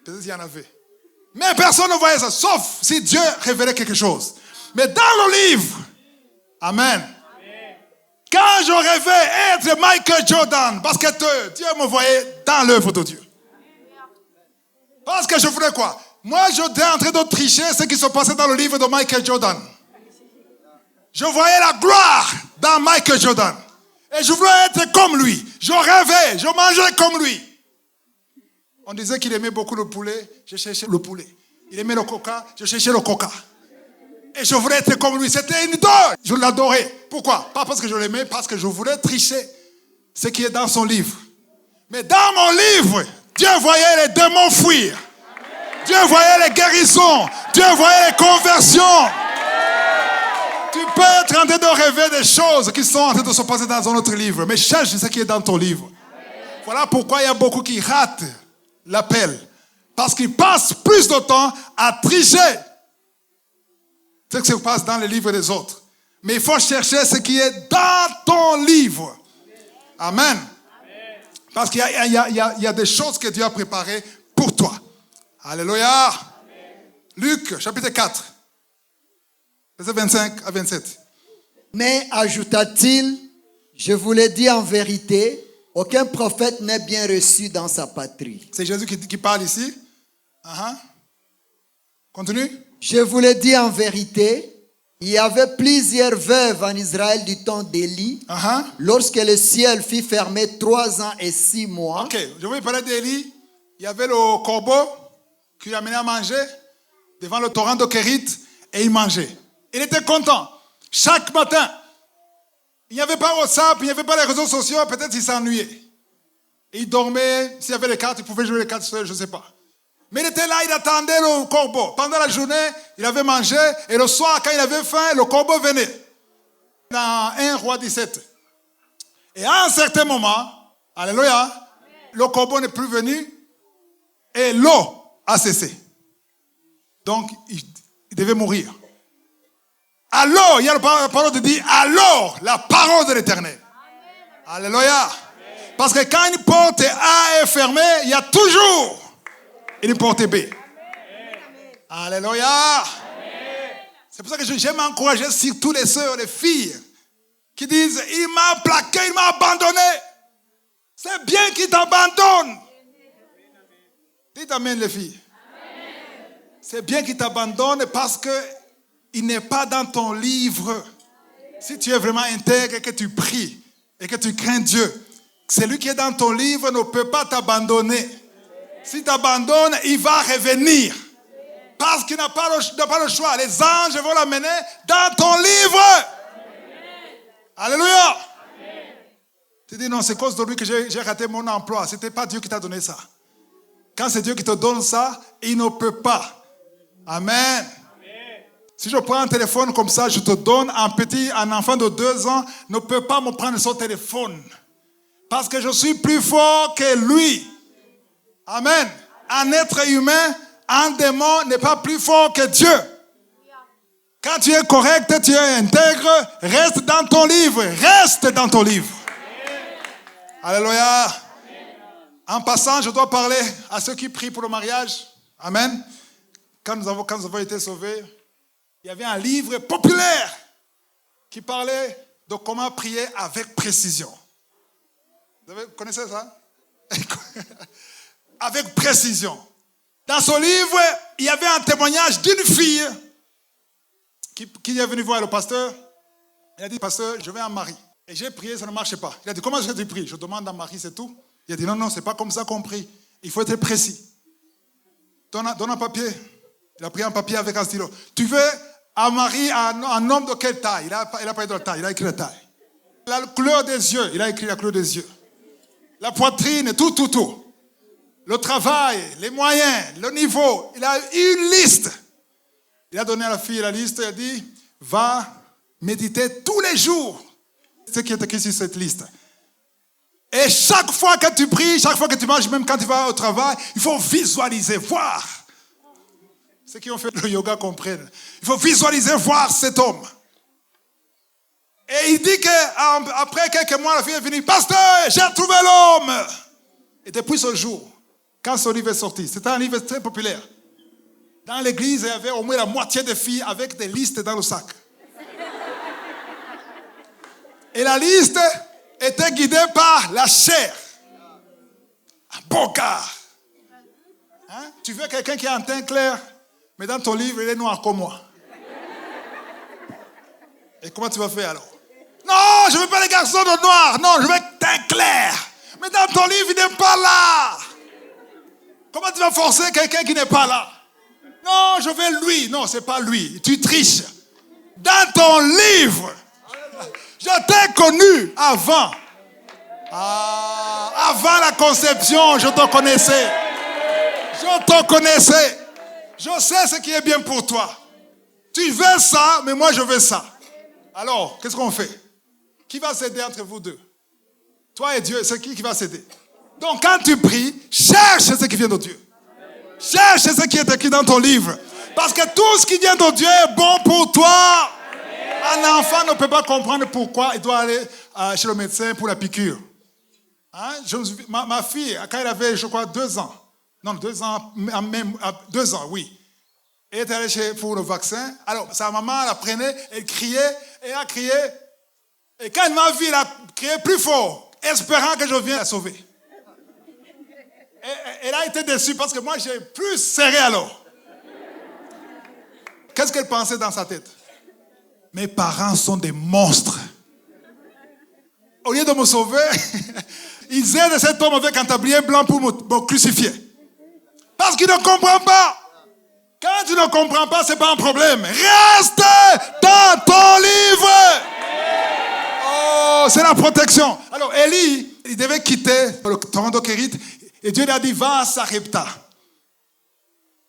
Peut-être qu'il y en avait. Mais personne ne voyait ça, sauf si Dieu révélait quelque chose. Mais dans le livre, Amen. Quand je rêvais être Michael Jordan, parce que Dieu me voyait dans l'œuvre de Dieu. Parce que je voulais quoi? Moi, j'étais en train de tricher ce qui se passait dans le livre de Michael Jordan. Je voyais la gloire dans Michael Jordan. Et je voulais être comme lui. Je rêvais, je mangeais comme lui. On disait qu'il aimait beaucoup le poulet, je cherchais le poulet. Il aimait le coca, je cherchais le coca. Et je voulais être comme lui. C'était une idole. Je l'adorais. Pourquoi? Pas parce que je l'aimais, parce que je voulais tricher ce qui est dans son livre. Mais dans mon livre, Dieu voyait les démons fuir. Dieu voyait les guérisons. Dieu voyait les conversions. Tu peux être en train de rêver des choses qui sont en train de se passer dans un autre livre. Mais cherche ce qui est dans ton livre. Voilà pourquoi il y a beaucoup qui ratent l'appel. Parce qu'ils passent plus de temps à tricher ce qui se passe dans les livres des autres. Mais il faut chercher ce qui est dans ton livre. Amen. Parce qu'il y a des choses que Dieu a préparées pour toi. Alléluia. Luc, chapitre 4. Verset 25 à 27. Mais, ajouta-t-il, je vous l'ai dit en vérité, aucun prophète n'est bien reçu dans sa patrie. C'est Jésus qui parle ici. Continue. Je vous l'ai dit en vérité, Il y avait plusieurs veuves en Israël du temps d'Élie. Lorsque le ciel fut fermé 3 ans et 6 mois. Ok, je vais parler d'Élie. Il y avait le corbeau qui l'amenait à manger devant le torrent de Kérit et il mangeait. Il était content. Chaque matin, il n'y avait pas WhatsApp, il n'y avait pas les réseaux sociaux, peut-être il s'ennuyait. Il dormait, s'il y avait les cartes, il pouvait jouer les cartes seul, je ne sais pas. Mais il était là, il attendait le corbeau. Pendant la journée, il avait mangé, et le soir, quand il avait faim, le corbeau venait. Dans 1 Roi 17. Et à un certain moment, alléluia, le corbeau n'est plus venu, et l'eau a cessé. Donc, il devait mourir. Alors, il y a la parole de dire, alors, la parole de l'Éternel. Alléluia. Parce que quand une porte A est fermée, il y a toujours une porte B. Alléluia. C'est pour ça que j'aime encourager surtout les sœurs, les filles, qui disent, il m'a plaqué, il m'a abandonné. C'est bien qu'il t'abandonne. Dites amen les filles. C'est bien qu'il t'abandonne parce qu'il n'est pas dans ton livre. Si tu es vraiment intègre et que tu pries et que tu crains Dieu, celui qui est dans ton livre ne peut pas t'abandonner. Si t'abandonne, il va revenir. Parce qu'il n'a pas le choix. Les anges vont l'amener dans ton livre. Alléluia. Tu dis non, c'est à cause de lui que j'ai raté mon emploi. Ce n'était pas Dieu qui t'a donné ça. Quand c'est Dieu qui te donne ça, il ne peut pas. Amen. Si je prends un téléphone comme ça, je te donne un enfant de 2 ans ne peut pas me prendre son téléphone. Parce que je suis plus fort que lui. Amen. Un être humain, un démon n'est pas plus fort que Dieu. Quand tu es correct, tu es intègre, reste dans ton livre. Reste dans ton livre. Alléluia. En passant, je dois parler à ceux qui prient pour le mariage. Amen. Quand nous avons été sauvés, il y avait un livre populaire qui parlait de comment prier avec précision. Vous connaissez ça? Avec précision. Dans ce livre, il y avait un témoignage d'une fille qui est venue voir le pasteur. Elle a dit, pasteur, je veux un mari. Et j'ai prié, ça ne marchait pas. Il a dit, comment est-ce que tu pries? Je demande un mari, c'est tout. Il a dit, non, c'est pas comme ça qu'on prie. Il faut être précis. Donne un papier. Il a pris un papier avec un stylo. Tu veux un mari, un homme de quelle taille? Il n'a pas dit de la taille, il a écrit la taille. La couleur des yeux, il a écrit la couleur des yeux. La poitrine, tout. Le travail, les moyens, le niveau. Il a une liste. Il a donné à la fille la liste. Il a dit, va méditer tous les jours ce qui est écrit sur cette liste. Et chaque fois que tu pries, chaque fois que tu manges, même quand tu vas au travail, il faut visualiser, voir. Ceux qui ont fait le yoga comprennent. Il faut visualiser, voir cet homme. Et il dit qu'après quelques mois, la fille est venue. Pasteur, j'ai trouvé l'homme. Et depuis ce jour, quand ce livre est sorti, c'était un livre très populaire. Dans l'église, il y avait au moins la moitié des filles avec des listes dans le sac. Et la liste était guidée par la chair. Un beau gars. Hein? Tu veux quelqu'un qui a un teint clair, mais dans ton livre, il est noir comme moi. Et comment tu vas faire alors? Non, je ne veux pas les garçons de noir. Non, je veux teint clair. Mais dans ton livre, il n'est pas là. Comment tu vas forcer quelqu'un qui n'est pas là? Non, je veux lui. Non, ce n'est pas lui. Tu triches. Dans ton livre, je t'ai connu avant. Avant la conception, je te connaissais. Je te connaissais. Je sais ce qui est bien pour toi. Tu veux ça, mais moi je veux ça. Alors, qu'est-ce qu'on fait? Qui va s'aider entre vous deux? Toi et Dieu, c'est qui va s'aider? Donc, quand tu pries, cherche ce qui vient de Dieu. Cherche ce qui est écrit dans ton livre. Parce que tout ce qui vient de Dieu est bon pour toi. Un enfant ne peut pas comprendre pourquoi il doit aller chez le médecin pour la piqûre. Hein? Ma fille, quand elle avait, je crois, 2 ans. Non, 2 ans, même 2 ans, oui. Elle était allée pour le vaccin. Alors, sa maman la prenait, elle criait, et a crié. Et quand elle m'a vu, elle a crié plus fort, espérant que je vienne la sauver. Et elle a été déçue parce que moi, j'ai plus serré alors. Qu'est-ce qu'elle pensait dans sa tête? mes parents sont des monstres. Au lieu de me sauver, ils aident cet homme avec un tablier blanc pour me crucifier. Parce qu'il ne comprend pas. Quand tu ne comprends pas, ce n'est pas un problème. Reste dans ton livre. Oh, c'est la protection. Alors, Élie, il devait quitter le torrent de Kérit. Et Dieu lui a dit, va à Sarepta.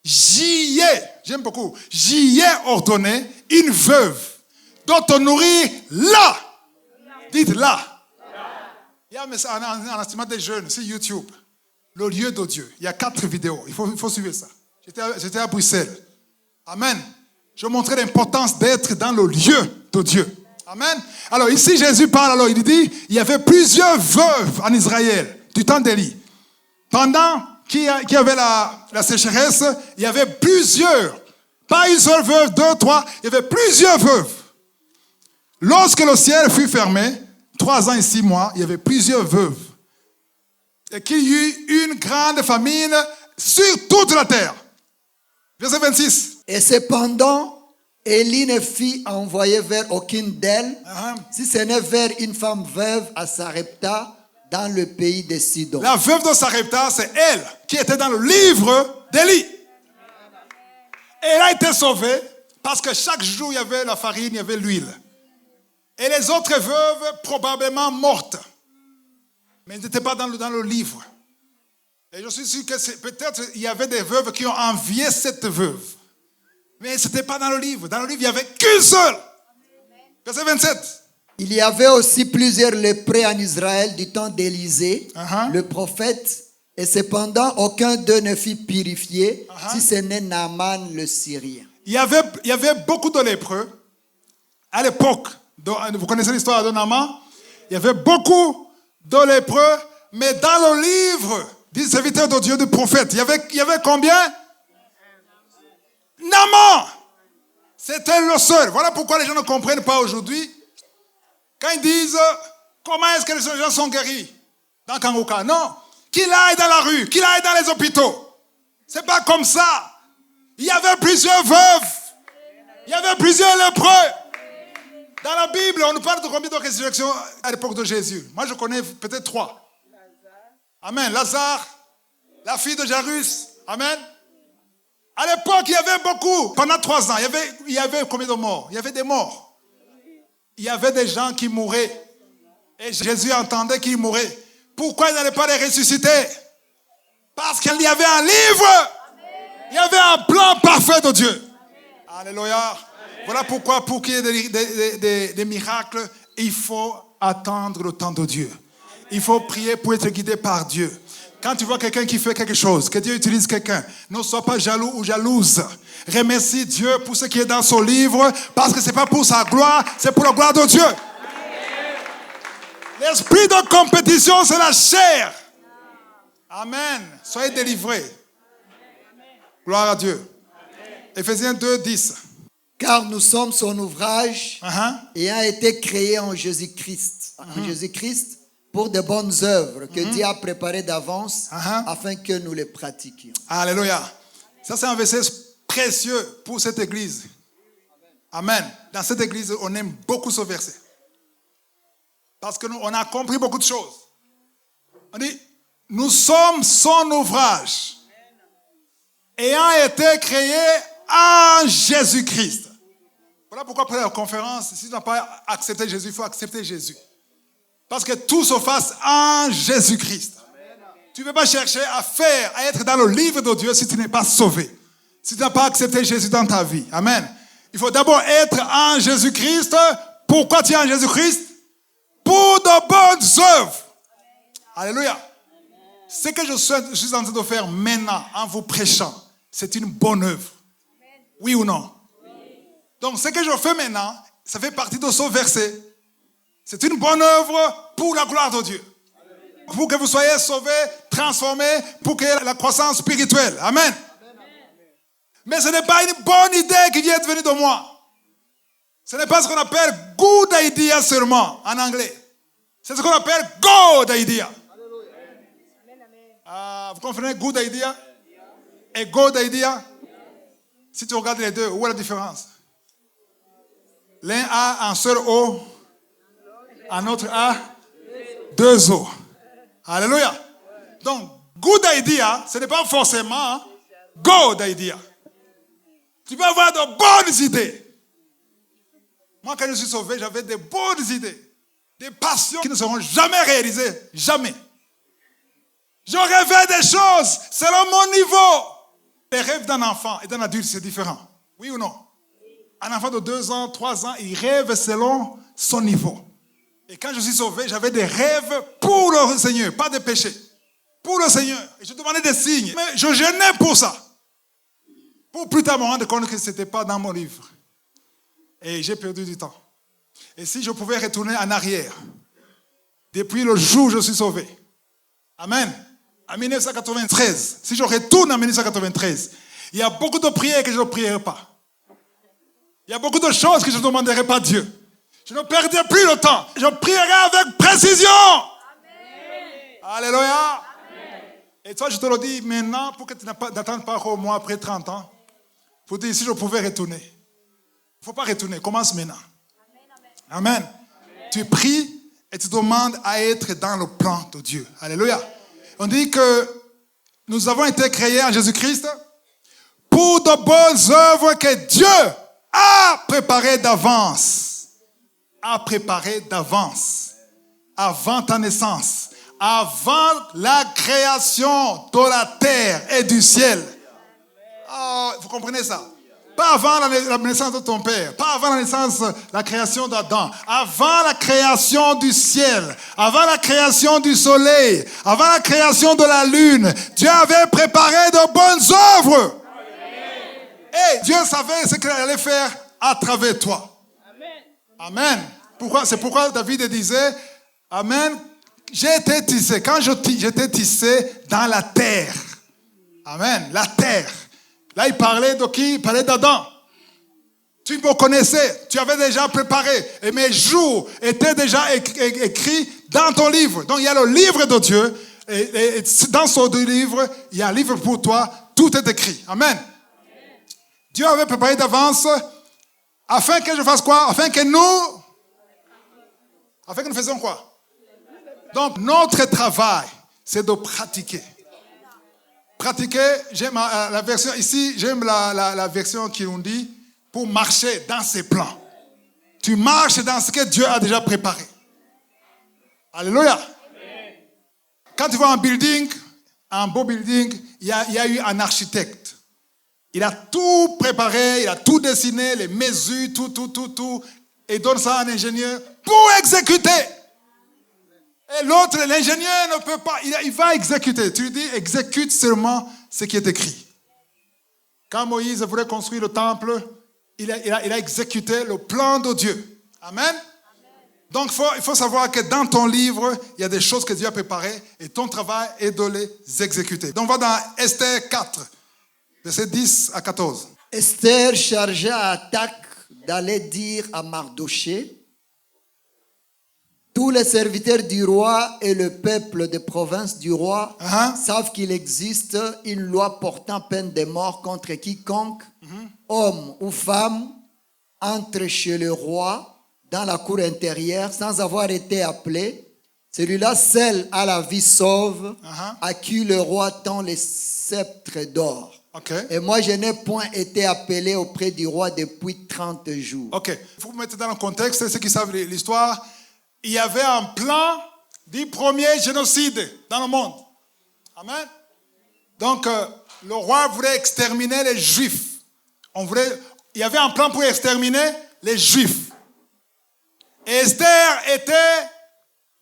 J'aime beaucoup, j'y ai ordonné une veuve dont on nourrit là. Dites là. Il y a un estimant des jeunes sur YouTube. Le lieu de Dieu. Il y a 4 vidéos. Il faut suivre ça. J'étais à Bruxelles. Amen. Je montrais l'importance d'être dans le lieu de Dieu. Amen. Alors ici, Jésus parle. Alors il dit, il y avait plusieurs veuves en Israël du temps d'Élie. Pendant qu'il y avait la sécheresse, il y avait plusieurs. Pas une seule veuve, 2, 3. Il y avait plusieurs veuves. Lorsque le ciel fut fermé, 3 ans et 6 mois, il y avait plusieurs veuves. Et qu'il y eut une grande famine sur toute la terre. Verset 26. Et cependant, Élie ne fit envoyer vers aucune d'elles, si ce n'est vers une femme veuve à Sarepta, dans le pays de Sidon. La veuve de Sarepta, c'est elle qui était dans le livre d'Élie. Elle a été sauvée parce que chaque jour, il y avait la farine, il y avait l'huile. Et les autres veuves, probablement mortes. Mais elles n'étaient pas dans le livre. Et je suis sûr que peut-être il y avait des veuves qui ont envié cette veuve. Mais ce n'était pas dans le livre. Dans le livre, il n'y avait qu'une seule. Verset 27. Il y avait aussi plusieurs lépreux en Israël du temps d'Élisée, le prophète, et cependant aucun d'eux ne fut purifié, si ce n'est Naaman le Syrien. Il y avait beaucoup de lépreux à l'époque. Vous connaissez l'histoire de Naaman? Il y avait beaucoup de lépreux, mais dans le livre des serviteurs de Dieu, du prophète, il y avait combien? Naaman! C'était le seul. Voilà pourquoi les gens ne comprennent pas aujourd'hui. Quand ils disent, comment est-ce que les gens sont guéris dans Kangoka? Non, qu'il aille dans la rue, qu'il aille dans les hôpitaux. C'est pas comme ça. Il y avait plusieurs veuves. Il y avait plusieurs lépreux. Dans la Bible, on nous parle de combien de résurrections à l'époque de Jésus? Moi, je connais peut-être 3. Amen. Lazare, la fille de Jairus. Amen. À l'époque, il y avait beaucoup. Pendant 3 ans, il y avait combien de morts? Il y avait des morts. Il y avait des gens qui mouraient. Et Jésus entendait qu'ils mouraient. Pourquoi il n'allait pas les ressusciter? Parce qu'il y avait un livre. Il y avait un plan parfait de Dieu. Alléluia. Voilà pourquoi, pour qu'il y ait des miracles, il faut attendre le temps de Dieu. Il faut prier pour être guidé par Dieu. Quand tu vois quelqu'un qui fait quelque chose, que Dieu utilise quelqu'un, ne sois pas jaloux ou jalouse. Remercie Dieu pour ce qui est dans son livre, parce que ce n'est pas pour sa gloire, c'est pour la gloire de Dieu. L'esprit de compétition, c'est la chair. Amen. Soyez délivrés. Gloire à Dieu. Éphésiens 2, 10. Car nous sommes son ouvrage, ayant été créés en Jésus-Christ. En Jésus-Christ, pour de bonnes œuvres que Dieu a préparées d'avance afin que nous les pratiquions. Alléluia. Ça, c'est un verset précieux pour cette église. Amen. Dans cette église, on aime beaucoup ce verset. Parce qu'on a compris beaucoup de choses. On dit, nous sommes son ouvrage, ayant été créés en Jésus-Christ. Voilà pourquoi après la conférence, si tu n'as pas accepté Jésus, il faut accepter Jésus. Parce que tout se fasse en Jésus-Christ. Tu ne peux pas chercher à être dans le livre de Dieu si tu n'es pas sauvé. Si tu n'as pas accepté Jésus dans ta vie. Amen. Il faut d'abord être en Jésus-Christ. Pourquoi tu es en Jésus-Christ? Pour de bonnes œuvres. Alléluia. Ce que je suis en train de faire maintenant en vous prêchant, c'est une bonne œuvre. Oui ou non? Donc ce que je fais maintenant, ça fait partie de ce verset. C'est une bonne œuvre pour la gloire de Dieu. Pour que vous soyez sauvés, transformés, pour qu'il y ait la croissance spirituelle. Amen. Mais ce n'est pas une bonne idée qui vient de venir de moi. Ce n'est pas ce qu'on appelle good idea seulement en anglais. C'est ce qu'on appelle God idea. Vous comprenez good idea et God idea? Si tu regardes les deux, où est la différence? L'un a un seul O, un autre a deux O. Alléluia. Donc, good idea, ce n'est pas forcément good idea. Tu peux avoir de bonnes idées. Moi, quand je suis sauvé, j'avais de bonnes idées. Des passions qui ne seront jamais réalisées. Jamais. Je rêvais des choses selon mon niveau. Les rêves d'un enfant et d'un adulte, c'est différent. Oui ou non? Un enfant de 2 ans, 3 ans, il rêve selon son niveau. Et quand je suis sauvé, j'avais des rêves pour le Seigneur, pas des péchés. Pour le Seigneur. Et je demandais des signes. Mais je gênais pour ça. Pour plus tard me rendre compte que ce n'était pas dans mon livre. Et j'ai perdu du temps. Et si je pouvais retourner en arrière, depuis le jour où je suis sauvé, amen, en 1993, si je retourne en 1993, il y a beaucoup de prières que je ne prierai pas. Il y a beaucoup de choses que je ne demanderai pas à Dieu. Je ne perdrai plus le temps. Je prierai avec précision. Amen. Alléluia. Amen. Et toi, je te le dis maintenant pour que tu n'attendes pas au mois après 30 ans. Pour dire, si je pouvais retourner. Il ne faut pas retourner. Commence maintenant. Amen. Amen. Tu pries et tu demandes à être dans le plan de Dieu. Alléluia. On dit que nous avons été créés en Jésus-Christ pour de bonnes œuvres que Dieu a préparées d'avance. A préparé d'avance, avant ta naissance, avant la création de la terre et du ciel. Oh, vous comprenez ça? Pas avant la naissance de ton père, pas avant la naissance, la création d'Adam, avant la création du ciel, avant la création du soleil, avant la création de la lune, Dieu avait préparé de bonnes œuvres. Et Dieu savait ce qu'il allait faire à travers toi. Amen. Pourquoi? C'est pourquoi David disait, Amen, j'ai été tissé. Quand j'étais tissé dans la terre. Amen, la terre. Là, il parlait de qui? Il parlait d'Adam. Tu me connaissais, tu avais déjà préparé. Et mes jours étaient déjà écrits dans ton livre. Donc, il y a le livre de Dieu. Et dans ce livre, il y a un livre pour toi. Tout est écrit. Amen. Dieu avait préparé d'avance. Afin que je fasse quoi? Afin que nous faisons quoi? Donc, notre travail, c'est de pratiquer. Pratiquer, j'aime la version ici, j'aime la version qui nous dit pour marcher dans ses plans. Tu marches dans ce que Dieu a déjà préparé. Alléluia. Quand tu vois un building, un beau building, il y a eu un architecte. Il a tout préparé, il a tout dessiné, les mesures, tout, et donne ça à un ingénieur pour exécuter. Et l'autre, l'ingénieur ne peut pas, il va exécuter. Tu lui dis, exécute seulement ce qui est écrit. Quand Moïse voulait construire le temple, il a exécuté le plan de Dieu. Amen. Donc, il faut savoir que dans ton livre, il y a des choses que Dieu a préparées et ton travail est de les exécuter. Donc, on va dans Esther 4. Versets 10 à 14. Esther chargea Hathach d'aller dire à Mardoché, tous les serviteurs du roi et le peuple des provinces du roi savent qu'il existe une loi portant peine de mort contre quiconque, homme ou femme, entre chez le roi dans la cour intérieure sans avoir été appelé. Celui-là seul a la vie sauve, à qui le roi tend les sceptres d'or. Okay. Et moi, je n'ai point été appelé auprès du roi depuis 30 jours. Ok. Il faut vous mettre dans le contexte, ceux qui savent l'histoire. Il y avait un plan du premier génocide dans le monde. Amen. Donc, le roi voulait exterminer les Juifs. Il y avait un plan pour exterminer les Juifs. Et Esther était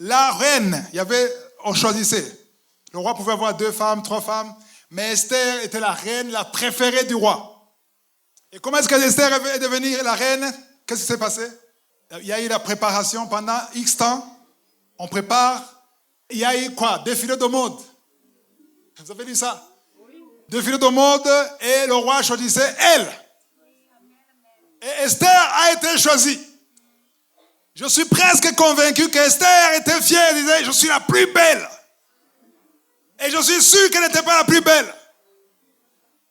la reine. On choisissait. Le roi pouvait avoir 2 femmes, 3 femmes. Mais Esther était la reine, la préférée du roi. Et comment est-ce que Esther est devenue la reine? Qu'est-ce qui s'est passé? Il y a eu la préparation pendant X temps. On prépare. Il y a eu quoi? Défilé de mode. Vous avez lu ça? Défilé de mode et le roi choisissait elle. Et Esther a été choisie. Je suis presque convaincu qu'Esther était fière. Elle disait, je suis la plus belle. Et je suis sûr qu'elle n'était pas la plus belle.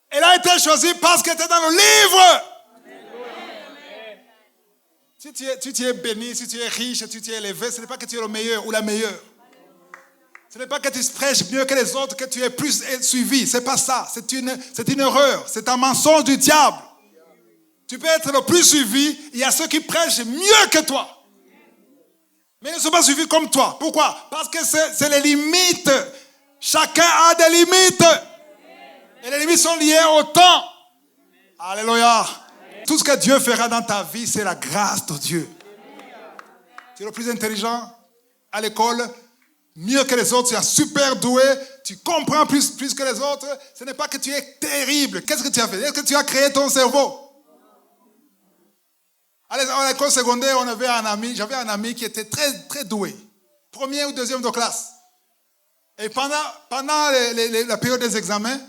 Elle a été choisie parce qu'elle était dans le livre. Si tu es béni, si tu es riche, si tu es élevé, ce n'est pas que tu es le meilleur ou la meilleure. Ce n'est pas que tu prêches mieux que les autres, que tu es plus suivi. Ce n'est pas ça. C'est une erreur. C'est un mensonge du diable. Tu peux être le plus suivi. Il y a ceux qui prêchent mieux que toi. Mais ils ne sont pas suivis comme toi. Pourquoi? Parce que c'est les limites. Chacun a des limites. Et les limites sont liées au temps. Alléluia. Tout ce que Dieu fera dans ta vie, c'est la grâce de Dieu. Tu es le plus intelligent à l'école, mieux que les autres, tu es super doué, tu comprends plus que les autres. Ce n'est pas que tu es terrible. Qu'est-ce que tu as fait? Est-ce que tu as créé ton cerveau? À l'école secondaire, j'avais un ami qui était très, très doué. Premier ou deuxième de classe. Et pendant la période des examens,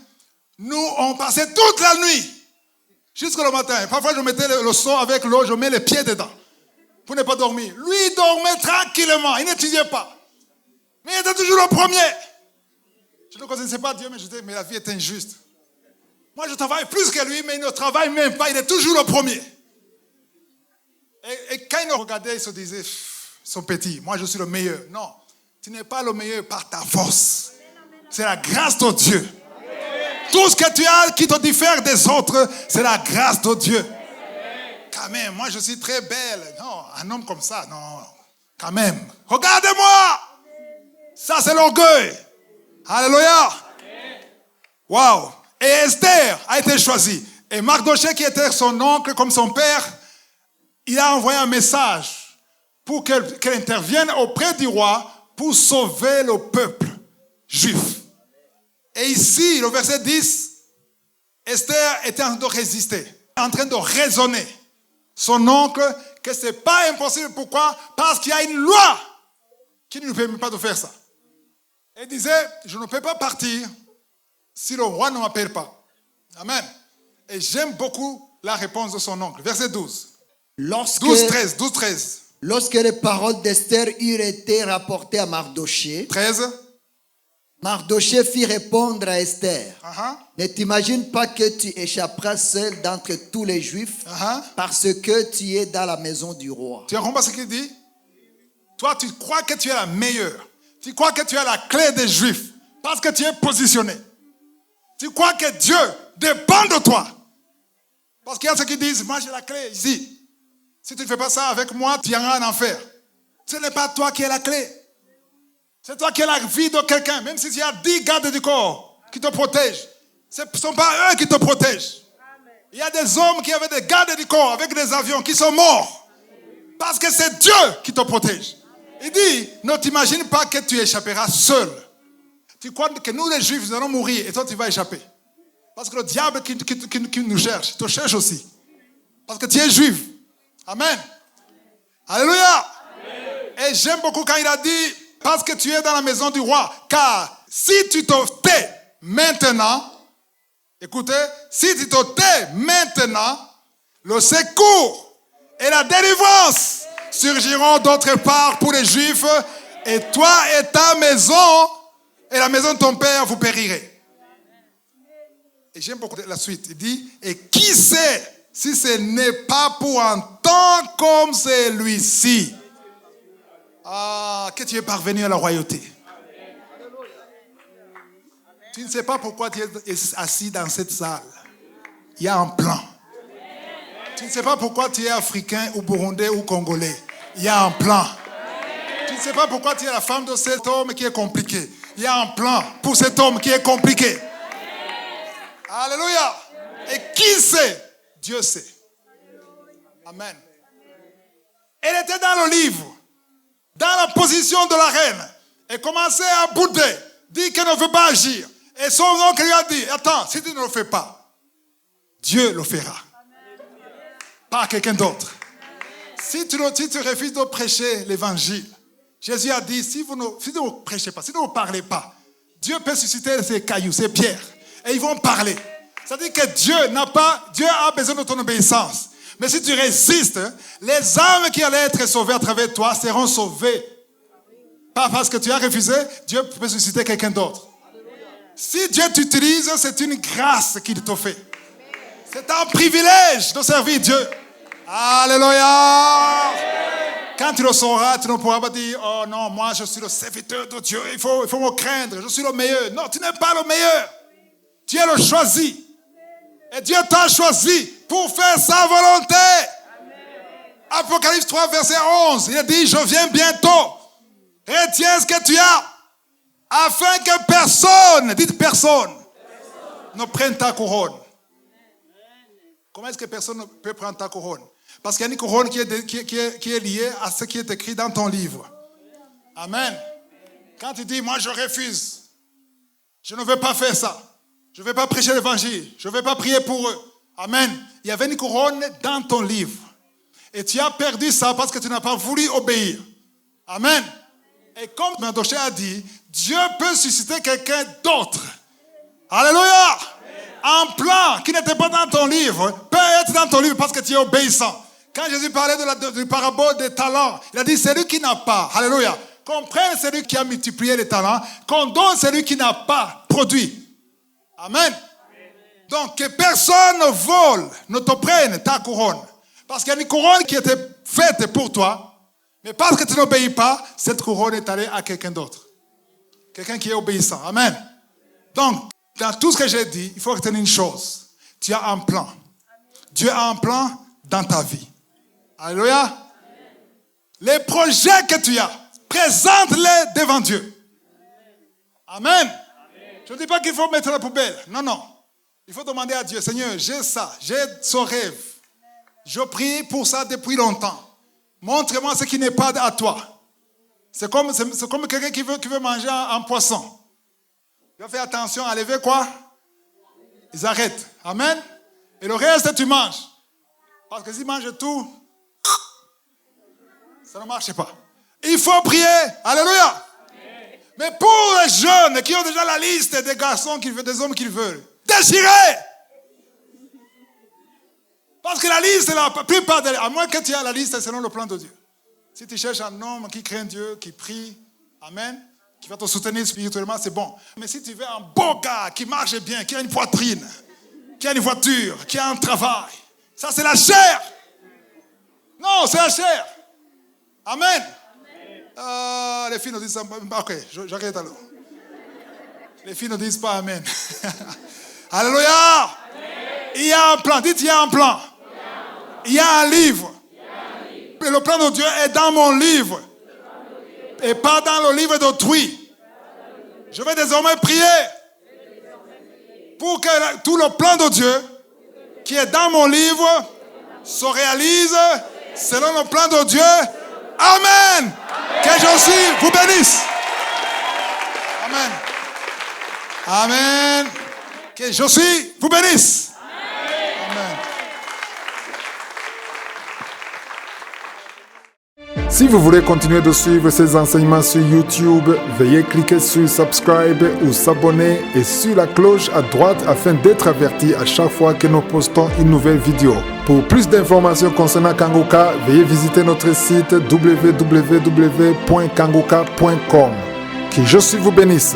nous, on passait toute la nuit. Jusqu'au matin. Parfois, je mettais le seau avec l'eau, je mets les pieds dedans. Pour ne pas dormir. Lui, il dormait tranquillement. Il n'étudiait pas. Mais il était toujours le premier. Je ne connaissais pas Dieu, mais je disais, mais la vie est injuste. Moi, je travaille plus que lui, mais il ne travaille même pas. Il est toujours le premier. Et quand il nous regardait, il se disait, son petit, moi je suis le meilleur. Non, tu n'es pas le meilleur par ta force. C'est la grâce de Dieu. Tout ce que tu as qui te diffère des autres, c'est la grâce de Dieu. Quand même, moi je suis très belle. Non, un homme comme ça, non. Quand même, regardez-moi. Ça c'est l'orgueil. Alléluia. Waouh. Et Esther a été choisie. Et Mardochée, qui était son oncle comme son père, il a envoyé un message pour qu'elle intervienne auprès du roi pour sauver le peuple juif. Et ici, le verset 10, Esther était en train de résister, en train de raisonner. Son oncle, que ce n'est pas impossible. Pourquoi? Parce qu'il y a une loi qui ne nous permet pas de faire ça. Elle disait, je ne peux pas partir si le roi ne m'appelle pas. Amen. Et j'aime beaucoup la réponse de son oncle. Verset 12. 12-13. Lorsque les paroles d'Esther eurent été rapportées à Mardochée, 13. Mardochée fit répondre à Esther. Ne t'imagine pas que tu échapperas seul d'entre tous les Juifs parce que tu es dans la maison du roi. Tu as compris ce qu'il dit? Toi, tu crois que tu es la meilleure. Tu crois que tu as la clé des Juifs parce que tu es positionné. Tu crois que Dieu dépend de toi. Parce qu'il y a ceux qui disent, moi j'ai la clé ici. Si tu ne fais pas ça avec moi, tu iras en enfer. Ce n'est pas toi qui as la clé. C'est toi qui as la vie de quelqu'un. Même si tu as 10 gardes du corps qui te protègent. Ce ne sont pas eux qui te protègent. Il y a des hommes qui avaient des gardes du corps avec des avions qui sont morts. Parce que c'est Dieu qui te protège. Il dit, ne t'imagine pas que tu échapperas seul. Tu crois que nous les Juifs, nous allons mourir et toi tu vas échapper. Parce que le diable qui nous cherche, te cherche aussi. Parce que tu es Juif. Amen. Alléluia. Amen. Et j'aime beaucoup quand il a dit, parce que tu es dans la maison du roi. Car si tu te tais maintenant, écoutez, si tu te tais maintenant, le secours et la délivrance surgiront d'autre part pour les Juifs, et toi et ta maison et la maison de ton père, vous périrez. Et j'aime beaucoup la suite. Il dit, et qui sait si ce n'est pas pour un temps comme celui-ci que tu es parvenu à la royauté. Tu ne sais pas pourquoi tu es assis dans cette salle. Il y a un plan. Tu ne sais pas pourquoi tu es africain ou burundais ou congolais. Il y a un plan. Tu ne sais pas pourquoi tu es la femme de cet homme qui est compliqué. Il y a un plan pour cet homme qui est compliqué. Alléluia. Et qui sait? Dieu sait. Amen. Elle était dans le livre, dans la position de la reine. Elle commençait à bouder, dit qu'elle ne veut pas agir. Et son oncle lui a dit, attends, si tu ne le fais pas, Dieu le fera. Pas quelqu'un d'autre. Si tu refuses de prêcher l'évangile, Jésus a dit, si vous ne prêchez pas, si vous ne parlez pas, Dieu peut susciter ces cailloux, ces pierres, et ils vont parler. C'est-à-dire que Dieu a besoin de ton obéissance. Mais si tu résistes, les âmes qui allaient être sauvées à travers toi seront sauvées. Pas parce que tu as refusé, Dieu peut susciter quelqu'un d'autre. Si Dieu t'utilise, c'est une grâce qu'il te fait. C'est un privilège de servir Dieu. Alléluia. Quand tu le sauras, tu ne pourras pas dire, oh non, moi je suis le serviteur de Dieu, il faut me craindre, je suis le meilleur. Non, tu n'es pas le meilleur. Tu es le choisi. Et Dieu t'a choisi pour faire sa volonté. Apocalypse 3, verset 11, il a dit, je viens bientôt. Retiens ce que tu as, afin que personne, dites personne, ne prenne ta couronne. Comment est-ce que personne ne peut prendre ta couronne? Parce qu'il y a une couronne qui est liée à ce qui est écrit dans ton livre. Amen. Quand tu dis, moi je refuse, je ne veux pas faire ça, je ne vais pas prêcher l'évangile, je ne vais pas prier pour eux. Amen. Il y avait une couronne dans ton livre. Et tu as perdu ça parce que tu n'as pas voulu obéir. Amen. Et comme Mardochée a dit, Dieu peut susciter quelqu'un d'autre. Alléluia. Un plan qui n'était pas dans ton livre peut être dans ton livre parce que tu es obéissant. Quand Jésus parlait de parabole des talents, il a dit, celui qui n'a pas, alléluia, qu'on prenne celui qui a multiplié les talents, qu'on donne celui qui n'a pas produit. Amen. Donc, que personne ne vole, ne te prenne ta couronne. Parce qu'il y a une couronne qui était faite pour toi, mais parce que tu n'obéis pas, cette couronne est allée à quelqu'un d'autre. Quelqu'un qui est obéissant. Amen. Donc, dans tout ce que j'ai dit, il faut retenir une chose. Tu as un plan. Dieu a un plan dans ta vie. Alléluia. Les projets que tu as, présente-les devant Dieu. Amen. Je ne dis pas qu'il faut mettre la poubelle. Non, non. Il faut demander à Dieu, Seigneur, j'ai ça, j'ai ce rêve. Je prie pour ça depuis longtemps. Montre-moi ce qui n'est pas à toi. C'est comme quelqu'un qui veut manger un poisson. Il va faire attention à lever quoi? Ils arrêtent. Amen. Et le reste, tu manges. Parce que s'ils mangent tout, ça ne marche pas. Il faut prier. Alléluia. Mais pour les jeunes qui ont déjà la liste des garçons qu'ils veulent, des hommes qu'ils veulent, désirez. Parce que la liste, la plupart à moins que tu aies la liste selon le plan de Dieu. Si tu cherches un homme qui craint Dieu, qui prie, amen, qui va te soutenir spirituellement, c'est bon. Mais si tu veux un beau gars qui marche bien, qui a une poitrine, qui a une voiture, qui a un travail, ça c'est la chair. Non, c'est la chair. Amen. Les filles ne disent pas. Ok, j'arrête alors. Les filles ne disent pas amen. Alléluia. Il y a un plan. Dites, il y a un plan. Il y a un livre. Et le plan de Dieu est dans mon livre. Et pas dans le livre d'autrui. Je vais désormais prier pour que tout le plan de Dieu qui est dans mon livre se réalise selon le plan de Dieu. Amen. Que Jésus vous bénisse. Amen. Amen. Que Jésus vous bénisse. Amen. Si vous voulez continuer de suivre ces enseignements sur YouTube, veuillez cliquer sur Subscribe ou s'abonner et sur la cloche à droite afin d'être averti à chaque fois que nous postons une nouvelle vidéo. Pour plus d'informations concernant Kangoka, veuillez visiter notre site www.kangoka.com. Que Jésus vous bénisse.